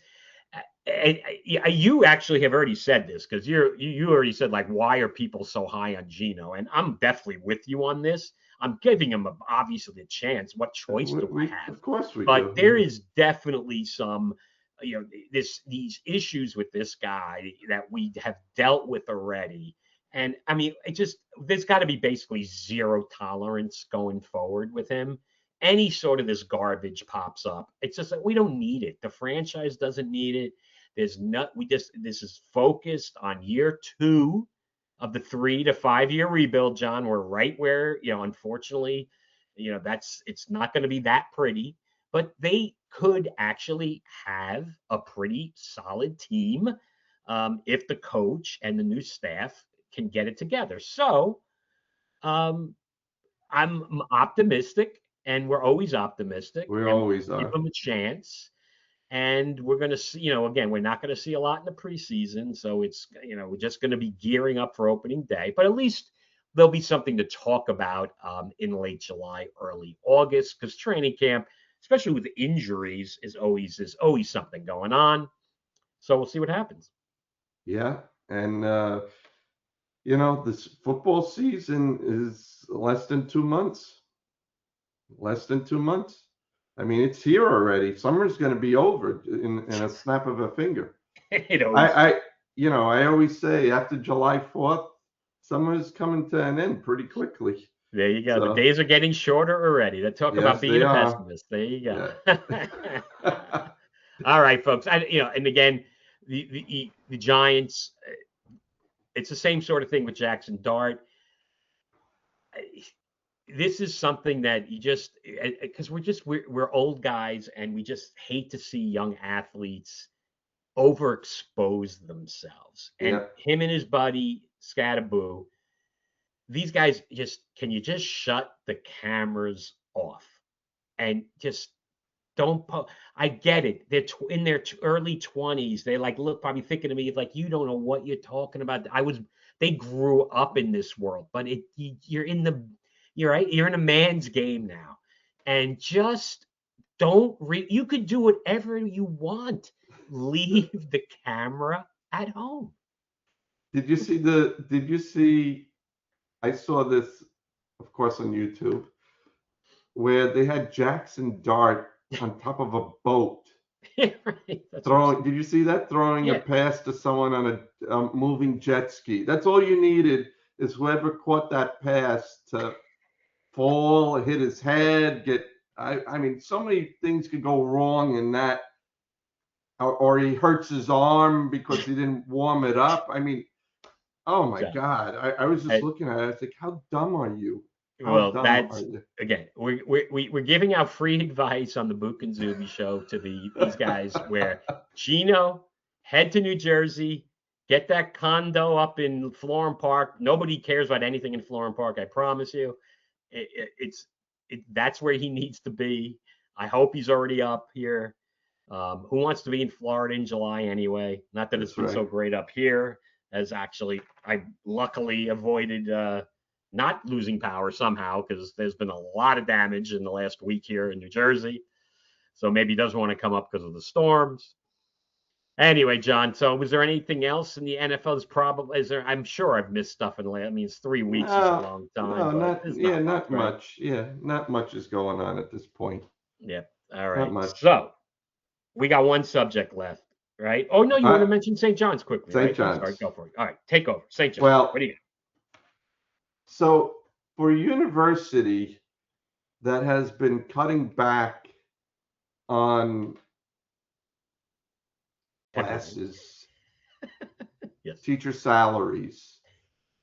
And you actually have already said this because you already said, like, why are people so high on Geno? And I'm definitely with you on this. I'm giving him obviously a chance. What choice do I have? Of course we do. But there is definitely some, these issues with this guy that we have dealt with already. And I mean, there's got to be basically zero tolerance going forward with him. Any sort of this garbage pops up. It's just like, we don't need it. The franchise doesn't need it. This is focused on year 2 of the 3 to 5 year rebuild, John. We're right where, unfortunately, it's not going to be that pretty, but they could actually have a pretty solid team if the coach and the new staff can get it together. So I'm optimistic, and we're always optimistic. We always are. Give them a chance. And we're going to see, again, we're not going to see a lot in the preseason. So it's, we're just going to be gearing up for opening day. But at least there'll be something to talk about in late July, early August, because training camp, especially with injuries, is always something going on. So we'll see what happens. Yeah. And, this football season is less than 2 months. Less than 2 months. I mean, it's here already. Summer's going to be over in a snap of a finger. I always say after July 4th, summer's coming to an end pretty quickly. There you go. So, the days are getting shorter already. Let's talk about being a pessimist. There you go. Yeah. All right, folks. And again, the Giants. It's the same sort of thing with Jackson Dart. This is something that you just because we're old guys and we just hate to see young athletes overexpose themselves. And Yeah. him and his buddy Scattaboo, these guys just can you just shut the cameras off and just don't I get it. They're in their early 20s. They like look probably thinking of me like you don't know what you're talking about. They grew up in this world, but you're right. You're in a man's game now, and just don't you could do whatever you want. Leave the camera at home. Did you see, I saw this, of course, on YouTube, where they had Jackson Dart on top of a boat Right. throwing. Did you see that? Throwing a Yeah. pass to someone on a moving jet ski. That's all you needed is whoever caught that pass to fall, hit his head, I mean, so many things could go wrong in that, or he hurts his arm because he didn't warm it up. I mean, oh my John. God. I was just looking at it. I was like, how dumb are you? How Well, dumb are that's you? again, we're giving out free advice on the Bouk and Zoobie show to these guys. Where Gino, head to New Jersey, get that condo up in Florham Park. Nobody cares about anything in Florham Park, I promise you. That's where he needs to be. I hope he's already up here. Who wants to be in Florida in July anyway? Not that it's That's been so right. great up here, as actually I luckily avoided not losing power somehow because there's been a lot of damage in the last week here in New Jersey. So maybe he doesn't want to come up because of the storms. Anyway, John, so was there anything else in the NFL? I'm sure I've missed stuff in the last, I mean, it's 3 weeks is a No, long time, no, but not there's yeah, not much, not right? much. Yeah, not much is going on at this point. Yeah. All Not right. much. So we got one subject left, right? Oh, no, you want to I mention St. John's quickly, St. right? I'm sorry. John's. Go for it. All right. Take over. St. John's. What Well, do you so for a university that has been cutting back on got? Everything. classes, Yes. teacher salaries,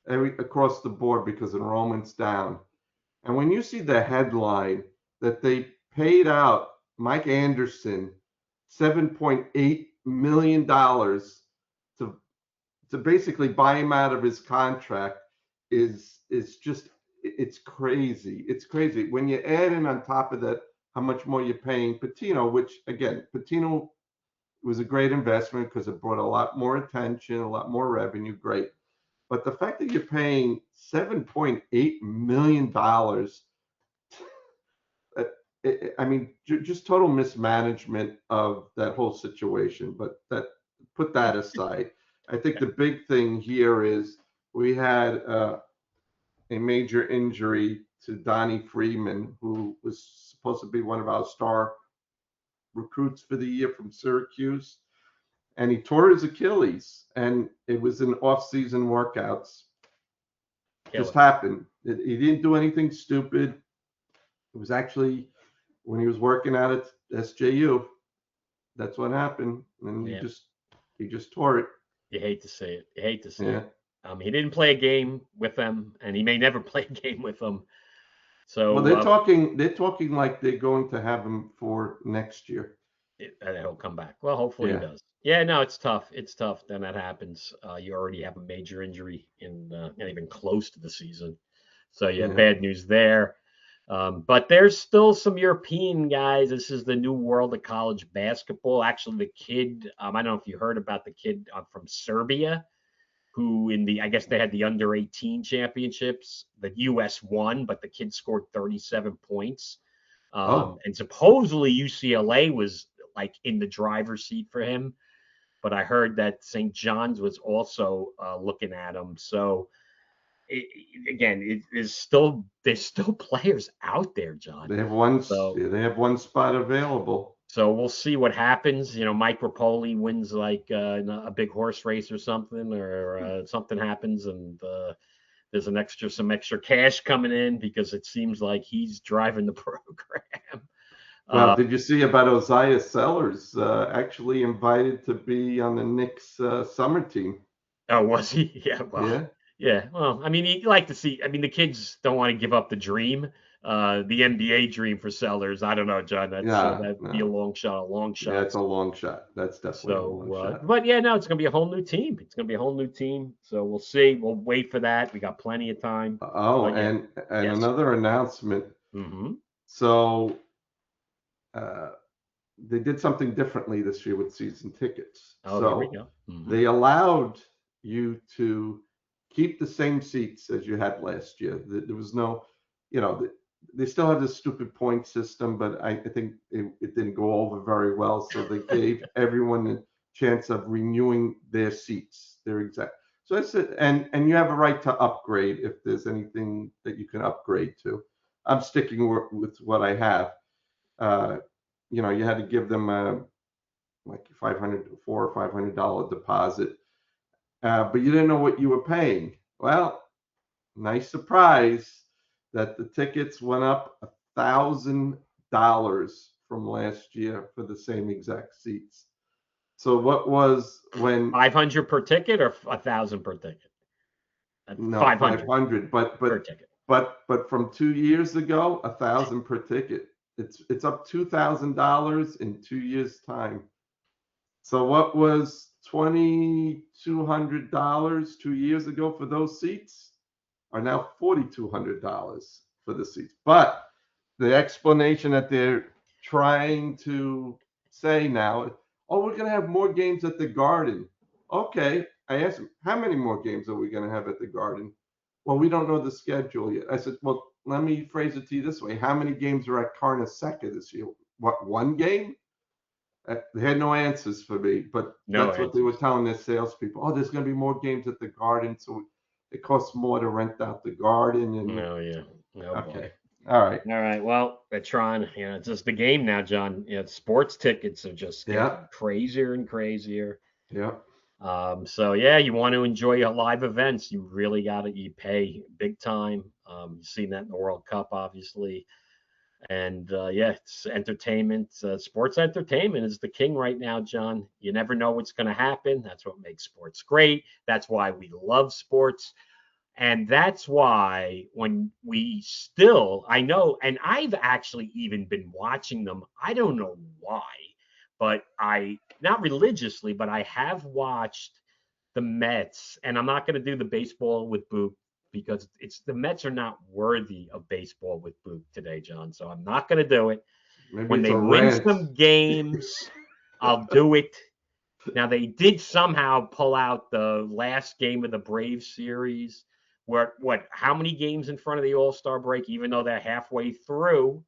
across the board because enrollment's down. And when you see the headline that they paid out Mike Anderson $7.8 million to basically buy him out of his contract is just it's crazy. It's crazy. When you add in on top of that how much more you're paying Patino, which again, Patino was a great investment because it brought a lot more attention, a lot more revenue, great. But the fact that you're paying $7.8 million, I mean, just total mismanagement of that whole situation. But put that aside. I think the big thing here is we had a major injury to Donnie Freeman, who was supposed to be one of our star recruits for the year from Syracuse. And he tore his Achilles, and it was in off-season workouts. Just happened. He didn't do anything stupid. It was actually when he was working out at SJU. That's what happened, and Yeah. he just tore it. You hate to see it. You hate to see Yeah. it. He didn't play a game with them, and he may never play a game with them. So Well, they're talking like they're going to have him for next year. he'll come back. Well, hopefully he Yeah. does. Yeah, no, it's tough. It's tough. Then that happens. You already have a major injury in not even close to the season. So yeah, Yeah. bad news there. But there's still some European guys. This is the new world of college basketball. Actually, the kid, I don't know if you heard about the kid from Serbia, who I guess they had the under 18 championships. The U.S. won, but the kid scored 37 points. Oh, And supposedly UCLA was like in the driver's seat for him. But I heard that St. John's was also looking at him. So again, there's still players out there, John. So they have one spot available. we'll see what happens. Mike Rapoli wins like a big horse race or something, or something happens, and there's some extra cash coming in because it seems like he's driving the program. Well, did you see about Isaiah Sellers actually invited to be on the Knicks summer team? Oh, was he? Yeah, well, Yeah, yeah. Well, I mean, you like to see. I mean, the kids don't want to give up the dream, the NBA dream for Sellers. I don't know, John. yeah, That'd be no, a long yeah, shot. it's a long shot. That's definitely a long So, shot. but yeah, no, it's gonna be a whole new team. It's gonna be a whole new team. So we'll see. We'll wait for that. We got plenty of time. Oh, But yeah, and yes. another announcement. Mm-hmm. So uh, they did something differently this year with season tickets. Oh, here we So go. Mm-hmm. they allowed you to keep the same seats as you had last year. There was no, you know, they still have this stupid point system, but I think it didn't go over very well. So they gave everyone a chance of renewing their seats, their exact. So that's it. And you have a right to upgrade if there's anything that you can upgrade to. I'm sticking with what I have. Uh, you had to give them like 500, $400 or $500 deposit, but you didn't know what you were paying. Well, nice surprise that the tickets went up $1,000 from last year for the same exact seats. So what was when 500 per ticket or 1,000 per ticket? no 500 500, but per but ticket. but from 2 years ago, 1,000 per ticket. It's up $2,000 in 2 years' time. So what was $2,200 2 years ago for those seats are now $4,200 for the seats. But the explanation that they're trying to say now, oh, we're going to have more games at the Garden. Okay, I asked them, how many more games are we going to have at the Garden? Well, we don't know the schedule yet. I said, well, let me phrase it to you this way: how many games are at Carnesecca this year? What, one game? They had no answers for me, but No that's what they were answers. telling their salespeople. Oh, there's going to be more games at the Garden, so it costs more to rent out the Garden. And No, yeah. Oh boy. okay, all right, All right. Well, they're trying. It's just the game now, John. Sports tickets are just yeah, getting crazier and crazier. yeah. So yeah, you want to enjoy your live events, you really got to you pay big time. You've seen that in the World Cup, obviously, and yeah, it's entertainment. Sports entertainment is the king right now, John. You never know what's going to happen. That's what makes sports great. That's why we love sports. And that's why when we still, I know, and I've actually even been watching them. I don't know why, but not religiously, but I have watched the Mets, and I'm not going to do the baseball with Bouk because it's the Mets are not worthy of baseball with Bouk today, John. So I'm not going to do it. Maybe When it's they a win rant. some games, I'll do it. Now they did somehow pull out the last game of the Braves series. Where what? How many games in front of the All Star break? Even though they're halfway through,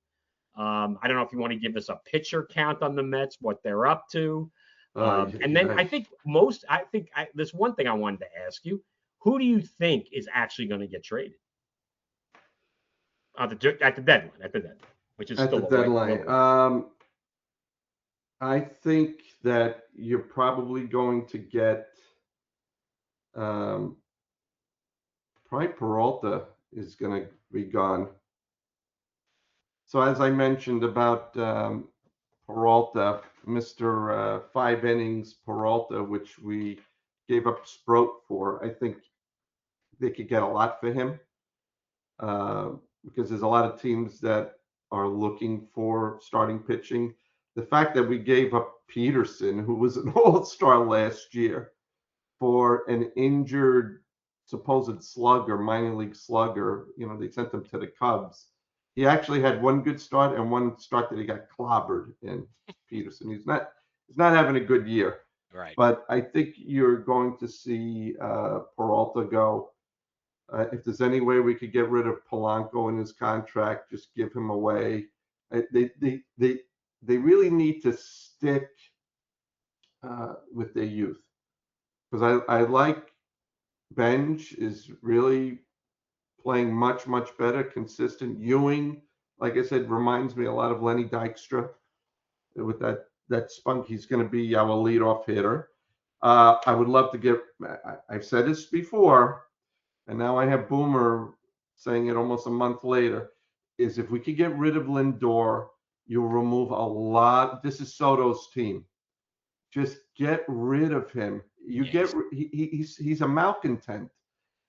I don't know if you want to give us a pitcher count on the Mets, what they're up to. And then Yeah. there's one thing I wanted to ask you. Who do you think is actually going to get traded at the deadline? At the deadline, which is At the still a deadline, little ways. I think that you're probably going to get um, probably Peralta is going to be gone. So as I mentioned about Peralta, Mr. 5 innings Peralta, which we gave up Sproat for, I think they could get a lot for him uh, because there's a lot of teams that are looking for starting pitching. The fact that we gave up Peterson, who was an all-star last year, for an injured supposed slugger, minor league slugger, they sent him to the Cubs. He actually had one good start and one start that he got clobbered in. Peterson. He's not having a good year. Right. But I think you're going to see Peralta go. If there's any way we could get rid of Polanco in his contract, just give him away. They really need to stick with their youth because I like Benj is really playing much better, consistent. Ewing, like I said, reminds me a lot of Lenny Dykstra with that spunk. He's going to be our leadoff hitter. I would love to get. I've said this before, and now I have Boomer saying it almost a month later. Is if we could get rid of Lindor you'll remove a lot. This is Soto's team. Just get rid of him. You Yeah, get he's a malcontent.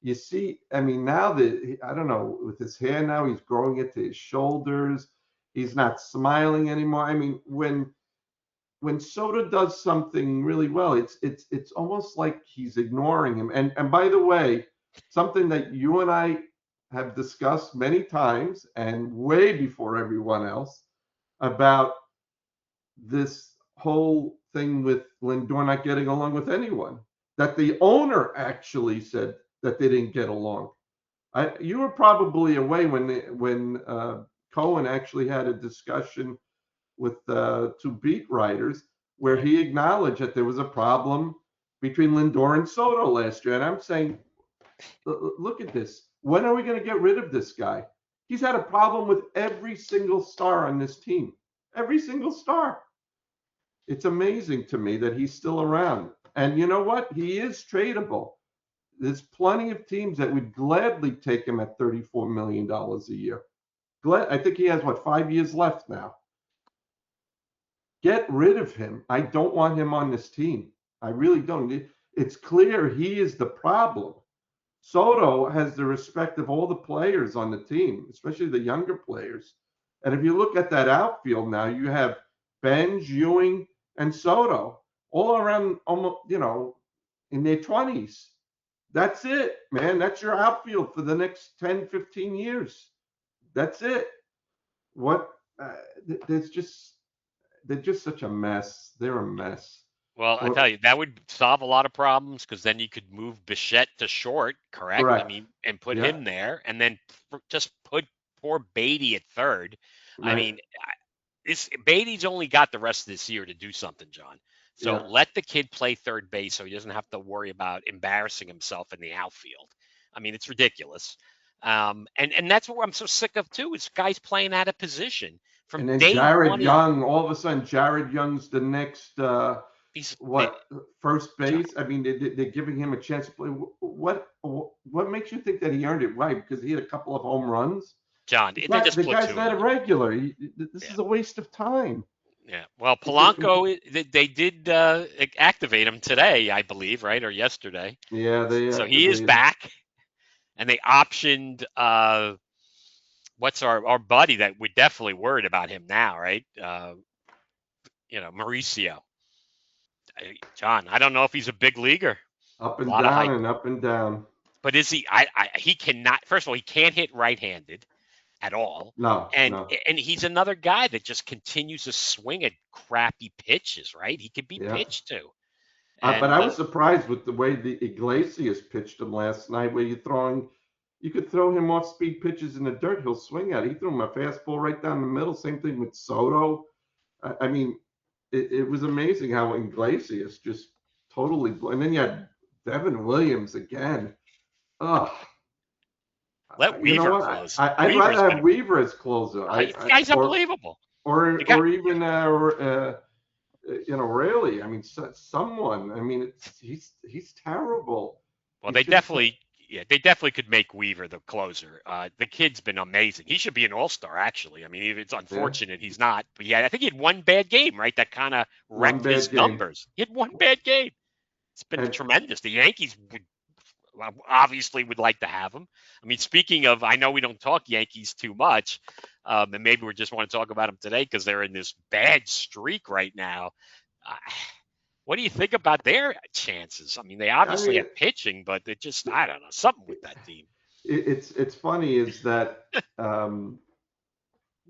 You see, I mean, now that I don't know, with his hair now, he's growing it to his shoulders. He's not smiling anymore. I mean, when Soto does something really well, it's almost like he's ignoring him. And by the way, something that you and I have discussed many times and way before everyone else about this whole thing with Lindor not getting along with anyone. That the owner actually said that they didn't get along. You were probably away when Cohen actually had a discussion with two beat writers where right. he acknowledged that there was a problem between Lindor and Soto last year. And I'm saying, look at this. When are we going to get rid of this guy? He's had a problem with every single star on this team. Every single star. It's amazing to me that he's still around. And you know what? He is tradable. There's plenty of teams that would gladly take him at $34 million a year. I think he has, what, 5 years left now. Get rid of him. I don't want him on this team. I really don't. It's clear he is the problem. Soto has the respect of all the players on the team, especially the younger players. And if you look at that outfield now, you have Benj, Ewing, and Soto all around, almost, in their 20s. That's it, man. That's your outfield for the next 10, 15 years. That's it. What? There's just they're just such a mess. They're a mess. Well, I Or, tell you, that would solve a lot of problems because then you could move Bichette to short, correct? I correct. mean, and put Yeah. him there, and then just put poor Beatty at third. I Right. mean, Beatty's only got the rest of this year to do something, John. So Yeah. let the kid play third base so he doesn't have to worry about embarrassing himself in the outfield. I mean, it's ridiculous. And that's what I'm so sick of too, is guys playing out of position from And then day Jared one. Young, all of a sudden, Jared Young's the next He's first base. I mean, they're giving him a chance to play. What makes you think that he earned it? Right, because he had a couple of home runs. John, they're just The guy's not a platooning. regular. This Yeah. is a waste of time. Yeah. Well, Polanco, they did activate him today, I believe, right, or yesterday. Yeah, they So he is activated. back, and they optioned what's our buddy that we're definitely worried about him now, right? Mauricio. John, I don't know if he's a big leaguer. Up A and lot of down hype, and up and down. but is he? He cannot. First of all, he can't hit right-handed at all. No, And no. and he's another guy that just continues to swing at crappy pitches, right? He could be Yeah. pitched to. But And I was surprised with the way the Iglesias pitched him last night, where you could throw him off speed pitches in the dirt, he'll swing at it. He threw him a fastball right down the middle. Same thing with Soto. I mean, it was amazing how Iglesias just totally and then you had Devin Williams again. Ugh. let You know Weaver what? close. I'd Weaver's rather been have Weaver as closer. the guy's unbelievable. The guy, Or even really. I mean, someone. I mean, he's terrible. well, He's just they definitely could make Weaver the closer. The kid's been amazing. He should be an all-star, actually. I mean, it's unfortunate he's not. But yeah, I think he had one bad game, right? That kind of one wrecked his bad game. numbers. He had one bad game. It's been And tremendous. The Yankees obviously would like to have him. I mean, speaking of, I know we don't talk Yankees too much, and maybe we just want to talk about them today because they're in this bad streak right now. What do you think about their chances? I mean, they obviously have pitching, but it just, I don't know, something with that team. it's funny is that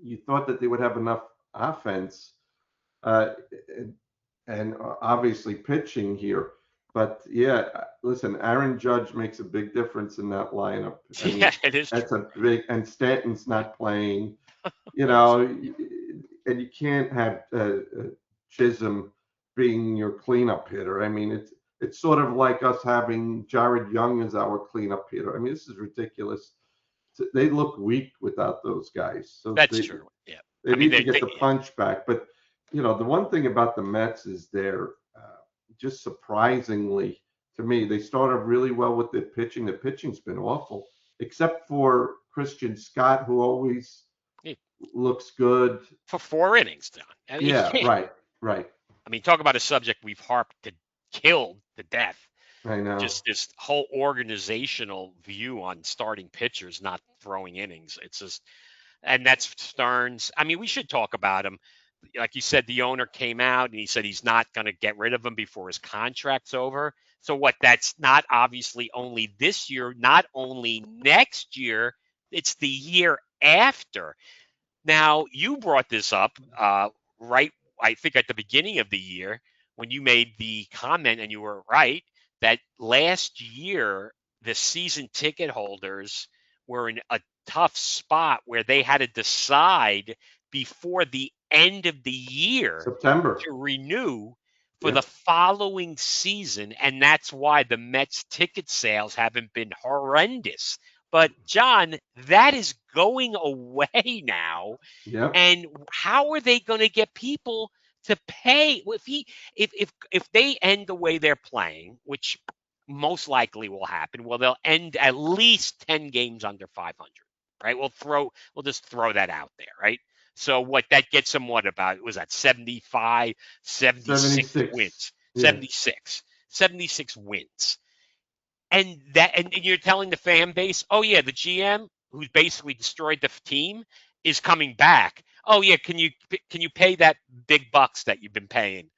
you thought that they would have enough offense uh, and obviously pitching here. But yeah, listen, Aaron Judge makes a big difference in that lineup. I mean, Yeah, it is that's true. a big, and Stanton's not playing, and you can't have Chisholm being your cleanup hitter. I mean, it's sort of like us having Jared Young as our cleanup hitter. I mean, this is ridiculous. They look weak without those guys. So That's true. Yeah. they need to get the punch back. But the one thing about the Mets is they're just surprisingly, to me, they started really well with their pitching. The pitching's been awful, except for Christian Scott, who always looks good. for 4 innings, John. I mean, you Yeah, can't. right. I mean, talk about a subject we've killed to death. I know. Just this whole organizational view on starting pitchers not throwing innings. It's just, and that's Stearns. I mean, we should talk about him. Like you said, the owner came out and he said he's not going to get rid of him before his contract's over. So what? That's not obviously only this year, not only next year. It's the year after. Now, you brought this up, right, I think at the beginning of the year when you made the comment, and you were right, that last year the season ticket holders were in a tough spot where they had to decide before the end of the year September. to renew for Yeah. the following season. And that's why the Mets ticket sales haven't been horrendous. But John, that is going away now. Yep. And how are they going to get people to pay? If they end the way they're playing, which most likely will happen, well, they'll end at least 10 games under 500, right? We'll just throw that out there, right? So what that gets them, what about, was that 75, 76 wins? Yeah. 76 wins. And you're telling the fan base, oh yeah, the GM who's basically destroyed the team is coming back. Oh yeah, can you pay that big bucks that you've been paying?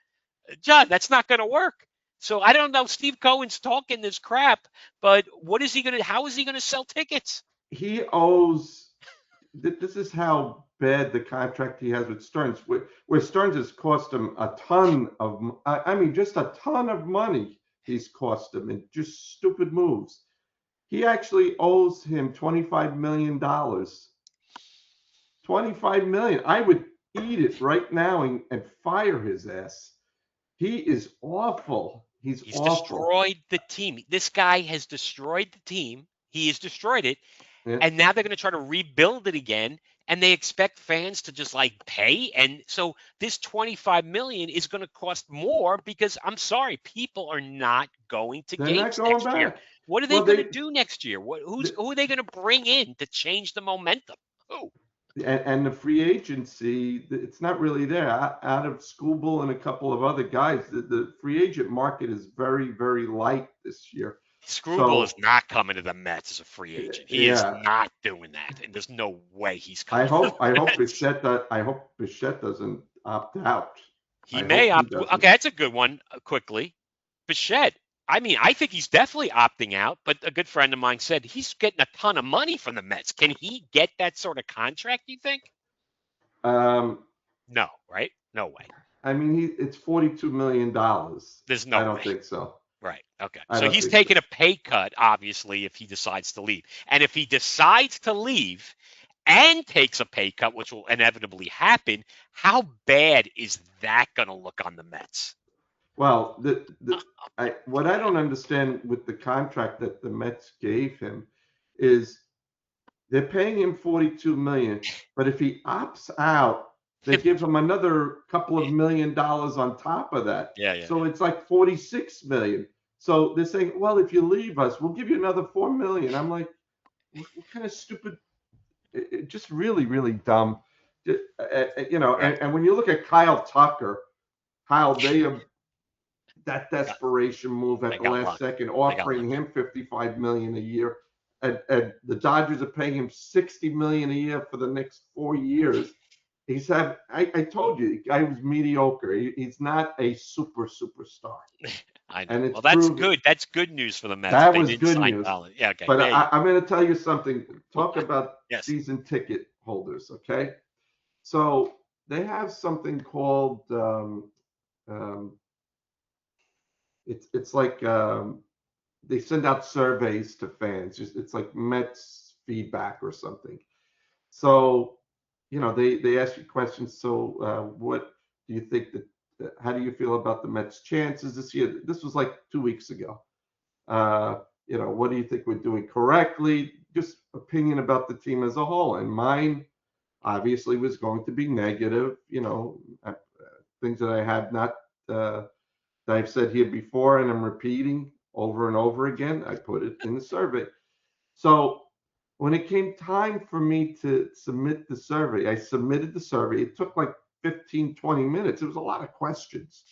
John, that's not going to work. So I don't know. Steve Cohen's talking this crap, but how is he going to sell tickets? He owes. This is how bad the contract he has with Stearns, where Stearns has cost him a ton of, I mean, just a ton of money he's cost him in just stupid moves. He actually owes him $25 million. $25 million. I would eat it right now and fire his ass. He is awful. He's awful. Destroyed the team. This guy has destroyed the team. He has destroyed it. Yeah. And now they're going to try to rebuild it again. And they expect fans to just like pay. And so this 25 million is going to cost more because, I'm sorry, people are not going to They're not games going next year. back. What are they Well, going to do next year? Who are they going to bring in to change the momentum? Who? And the free agency, it's not really there. Out of Scooble and a couple of other guys, the free agent market is very, very light this year. Screwball is not coming to the Mets as a free agent. He is Yeah. not doing that, and there's no way he's I coming. hope Bichette doesn't opt out. He may opt. Okay, that's a good one. Quickly, Bichette. I mean, I think he's definitely opting out. But a good friend of mine said he's getting a ton of money from the Mets. Can he get that sort of contract? You think? No, right? No way. I mean, it's $42 million. There's no way. I don't think so. Right. Okay. So he's taking a pay cut, obviously, if he decides to leave. And if he decides to leave and takes a pay cut, which will inevitably happen, how bad is that going to look on the Mets? Well, what I don't understand with the contract that the Mets gave him is they're paying him $42 million, but if he opts out, they give him another couple of $1 million on top of that. Yeah. So it's like $46 million. So they're saying, well, if you leave us, we'll give you another $4 million. I'm like, what kind of stupid? Just really, really dumb. And when you look at Kyle Tucker, how they have that desperation move at the last second, offering him $55 million a year, and the Dodgers are paying him $60 million a year for the next 4 years. I told you, the guy was mediocre. He's not a superstar. I know. Well, that's good. That's good news for the Mets. That was good news. Yeah, okay. But I'm going to tell you something. Talk about season ticket holders, okay? So they have something called it's like they send out surveys to fans. It's like Mets feedback or something. So they ask you questions. So what do you think how do you feel about the Mets' chances this year? This was like 2 weeks ago. What do you think we're doing correctly? Just opinion about the team as a whole. And mine obviously was going to be negative, things that I have not, that I've said here before and I'm repeating over and over again. I put it in the survey. So when it came time for me to submit the survey, I submitted the survey. It took like 15, 20 minutes. It was a lot of questions.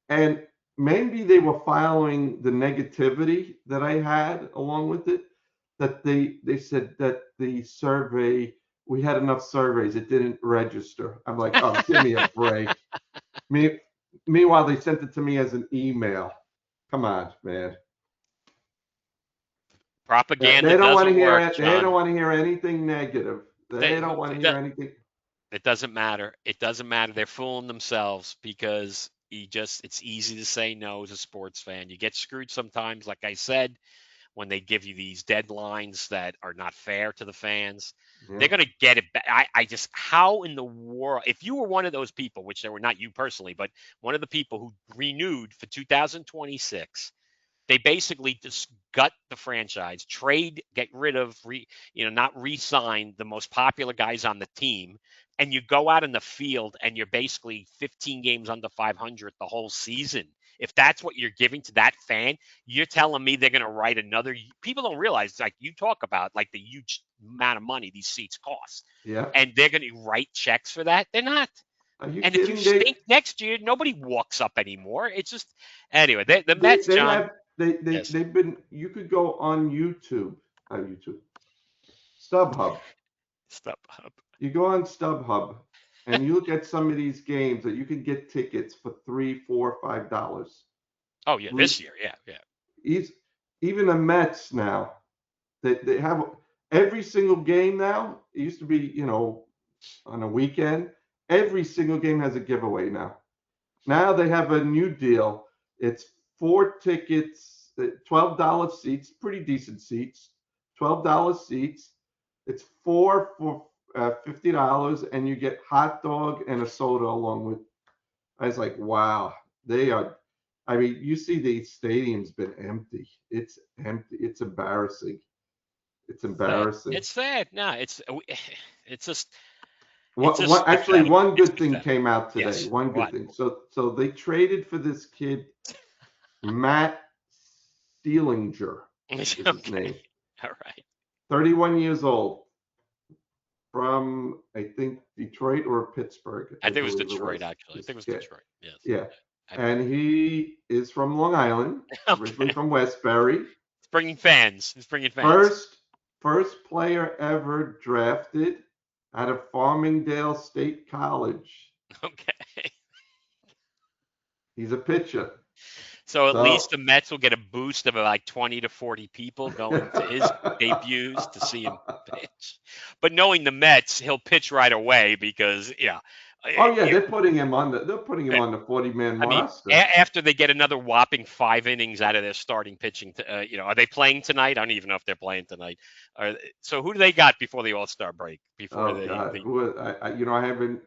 And maybe they were following the negativity that I had along with it, that they said that the survey, we had enough surveys, it didn't register. I'm like, oh, give me a break. Meanwhile, they sent it to me as an email. Come on, man. Propaganda They don't want to doesn't hear work, it. They don't John. want to hear anything negative. They don't want to hear It anything. doesn't matter. It doesn't matter. They're fooling themselves because it's easy to say no as a sports fan. You get screwed sometimes, like I said, when they give you these deadlines that are not fair to the fans. Yeah. They're going to get it back. I just, how in the world, if you were one of those people, which they were not you personally, but one of the people who renewed for 2026, they basically just gut the franchise, get rid of, not re-sign the most popular guys on the team, and you go out in the field and you're basically 15 games under 500 the whole season. If that's what you're giving to that fan, you're telling me they're going to write another. People don't realize, like you talk about, like the huge amount of money these seats cost, Yeah. and they're going to write checks for that. They're not. Are you And if you kidding? stink next year, nobody walks up anymore. It's just anyway. The They Mets, they John. have they Yes. they've been. You could go on YouTube, StubHub. StubHub. You go on StubHub, and you look at some of these games that you could get tickets for $3, $4, $5. Oh yeah, this year, yeah. He's, even the Mets now, they have every single game now. It used to be, on a weekend. Every single game has a giveaway now. Now they have a new deal. It's 4 tickets, $12 seats, pretty decent seats, $12 seats. It's 4 for $50, and you get hot dog and a soda along with. I was like, wow, they are. I mean, you see the stadium's been empty. It's empty. It's embarrassing. It's embarrassing. It's sad. No, it's just Actually, pathetic. one It's good thing pathetic. came out today. Yes. One good What? thing. So they traded for this kid, Matt Steelinger is his Okay. name. All right. 31 years old, from, I think, Detroit or Pittsburgh. I think it was believe Detroit, actually. I think it was Yeah. Detroit. Yes. Yeah. And he is from Long Island, originally from Westbury. It's bringing fans. First player ever drafted out of Farmingdale State College. Okay. He's a pitcher. So at least the Mets will get a boost of like 20 to 40 people going to his debuts to see him pitch. But knowing the Mets, he'll pitch right away because, Oh yeah, they're putting him on the 40-man roster. After they get another whopping 5 innings out of their starting pitching, are they playing tonight? I don't even know if they're playing tonight. So who do they got before the All-Star break? I haven't.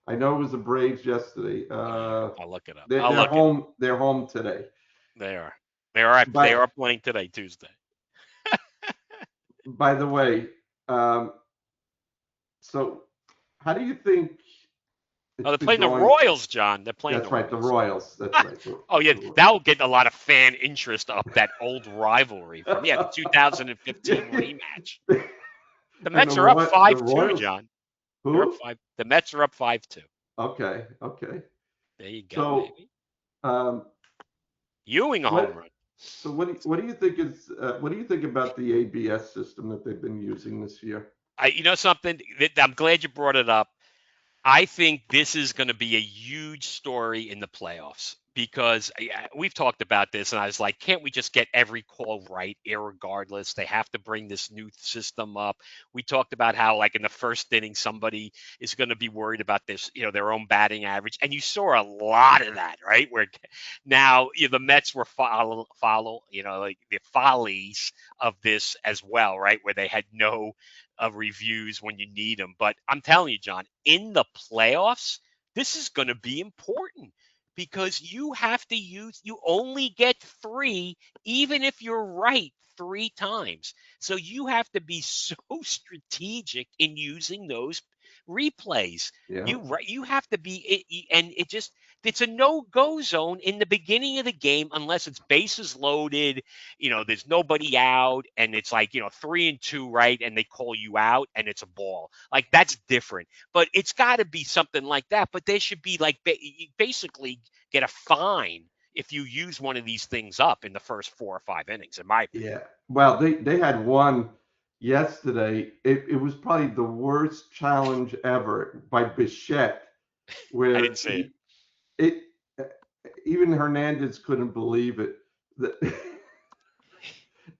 I know it was the Braves yesterday. I'll look it up. They're home. They're home today. They are. They are playing today, Tuesday. By the way, so how do you think? They're playing the Royals, John. They're playing. That's right, the Royals. That's right. Oh yeah, that will get a lot of fan interest up that old rivalry from the 2015 rematch. The Mets are up 5-2, John. Who? The Mets are up 5-2. Okay. There you go, baby. Ewing a home run. So what do you think is what do you think about the ABS system that they've been using this year? Something I'm glad you brought it up. I think this is going to be a huge story in the playoffs because we've talked about this, and I was like, can't we just get every call right, irregardless? They have to bring this new system up. We talked about how, like, in the first inning, somebody is going to be worried about this, their own batting average, and you saw a lot of that, right? Where now the Mets were follow, like the follies of this as well, right? Where they had no reviews when you need them. But I'm telling you, John, in the playoffs, this is going to be important because you only get 3, even if you're right 3 times. So you have to be so strategic in using those replays. Yeah. You have to be, and it's a no-go zone in the beginning of the game unless it's bases loaded, there's nobody out, and it's like, 3-2, right? And they call you out and it's a ball. Like, that's different. But it's got to be something like that. But there should be like you basically get a fine if you use one of these things up in the first 4 or 5 innings, in my opinion. Yeah. Well, they had one yesterday. It was probably the worst challenge ever by Bichette, I where didn't say it. it even Hernandez couldn't believe it.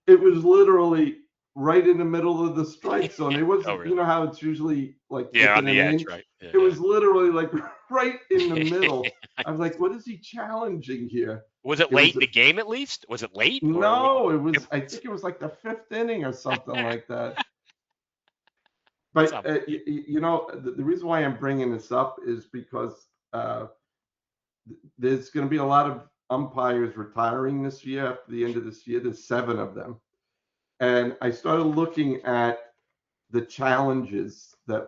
It was literally right in the middle of the strike zone. It wasn't, Oh, really? how it's usually like Yeah, on within the an edge, inch. right? Yeah, It was literally like right in the yeah. middle. I was like, what is he challenging here? Was it It late was in the game at least? Was it late or what? no, it It was. I was. think it was like the fifth inning or something like that. That's But unbelievable. the reason why I'm bringing this up is because there's going to be a lot of umpires retiring this year. After the end of this year, there's 7 of them, and I started looking at the challenges that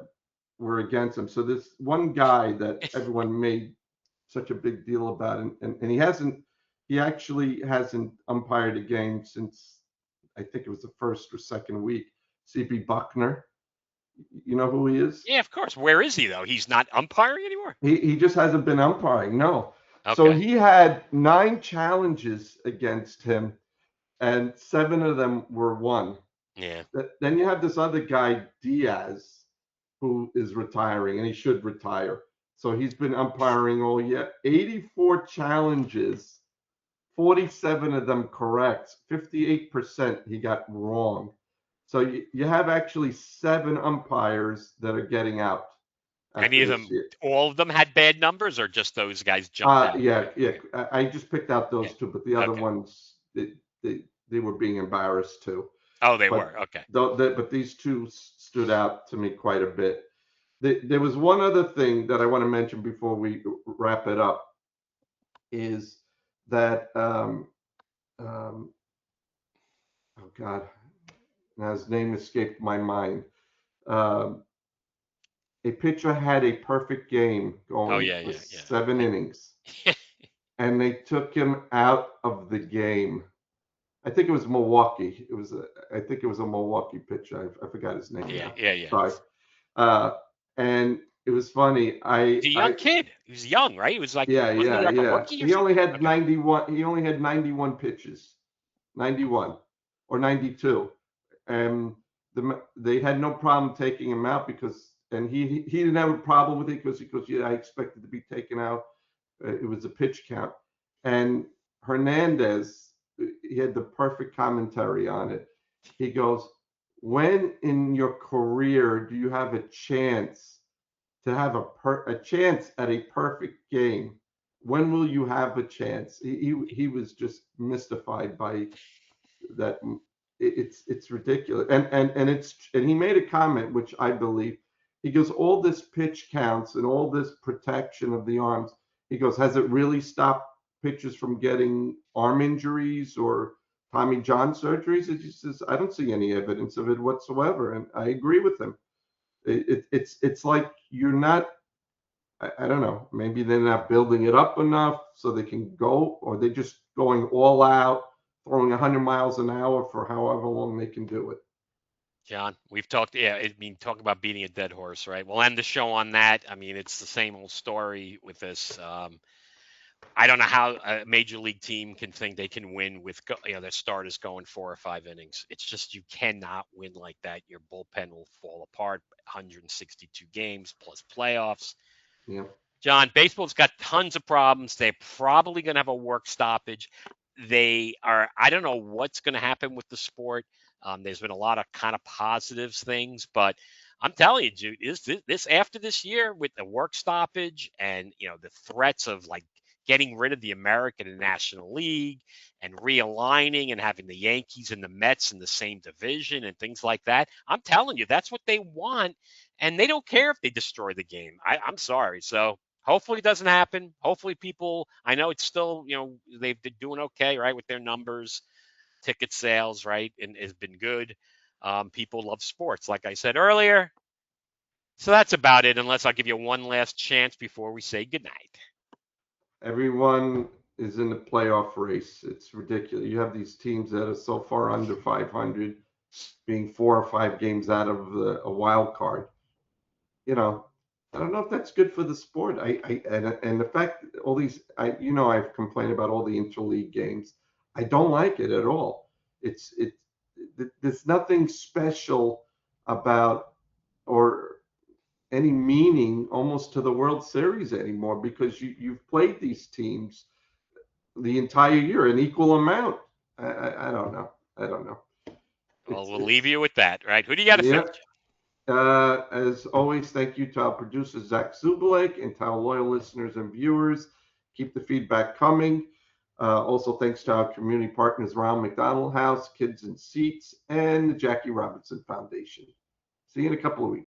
were against him. So this one guy that everyone made such a big deal about, and he actually hasn't umpired a game since I think it was the first or second week. CP Buckner, you know who he is? Yeah, of course. Where is he though? He's not umpiring anymore. He just hasn't been umpiring. No. So Okay. he had 9 challenges against him, and 7 of them were won. Yeah. Then you have this other guy, Diaz, who is retiring, and he should retire. So he's been umpiring all year. 84 challenges, 47 of them correct, 58% he got wrong. So you have actually 7 umpires that are getting out Any after of this them? year. All of them had bad numbers, or just those guys jumped out? Yeah. I just picked out Yeah. those 2, but the other Okay. ones, they were being embarrassed too. Oh, they But were. Okay. but these 2 stood out to me quite a bit. There was one other thing that I want to mention before we wrap it up is that oh God, now his name escaped my mind. Um, a pitcher had a perfect game Oh, going yeah, for yeah, 7 yeah. innings, and they took him out of the game. I think it was Milwaukee. I think it was a Milwaukee pitcher. I forgot his name Yeah, now. yeah, yeah. Sorry. Uh, and it was funny. He's a young kid. He was young, right? He was like, wasn't he like a Yeah. rookie or He only something? had Okay. 91. He only had 91 pitches, 91 or 92, and they had no problem taking him out and he didn't have a problem with it because yeah, I expected to be taken out. It was a pitch count, and Hernandez, he had the perfect commentary on it. He goes, "When in your career do you have a chance to have a chance at a perfect game? When will you have a chance?" He was just mystified by that. It's ridiculous, and he made a comment which I believe. He goes, all this pitch counts and all this protection of the arms. He goes, has it really stopped pitchers from getting arm injuries or Tommy John surgeries? He says, I don't see any evidence of it whatsoever, and I agree with him. It's like you're not. I don't know. Maybe they're not building it up enough so they can go, or they're just going all out, throwing 100 miles an hour for however long they can do it. John, we've talked. Yeah, I mean, talk about beating a dead horse, right? We'll end the show on that. I mean, it's the same old story with this. I don't know how a major league team can think they can win with their starters going 4 or 5 innings. It's just you cannot win like that. Your bullpen will fall apart. 162 games plus playoffs. Yeah. John, baseball's got tons of problems. They're probably going to have a work stoppage. They are. I don't know what's going to happen with the sport. There's been a lot of kind of positives things, but I'm telling you, dude, is this after this year with the work stoppage and the threats of like getting rid of the American and National League and realigning and having the Yankees and the Mets in the same division and things like that. I'm telling you, that's what they want, and they don't care if they destroy the game. I'm sorry. So hopefully it doesn't happen. Hopefully people, I know it's still, they're doing okay, right, with their numbers, ticket sales, right, and has been good. People love sports, like I said earlier. So that's about it, unless I'll give you one last chance before we say goodnight. Everyone is in the playoff race. It's ridiculous. You have these teams that are so far under 500, being 4 or 5 games out of a wild card. You know, I don't know if that's good for the sport. And the fact that all these, I've complained about all the interleague games. I don't like it at all. There's nothing special about or any meaning almost to the World Series anymore because you've played these teams the entire year, an equal amount. I don't know. I don't know. Well, we'll leave It's you with that, right? Who do you got to yeah. finish? As always, thank you to our producer Zach Zubulake and to our loyal listeners and viewers. Keep the feedback coming. Also, thanks to our community partners Ronald McDonald House, Kids in Seats, and the Jackie Robinson Foundation. See you in a couple of weeks.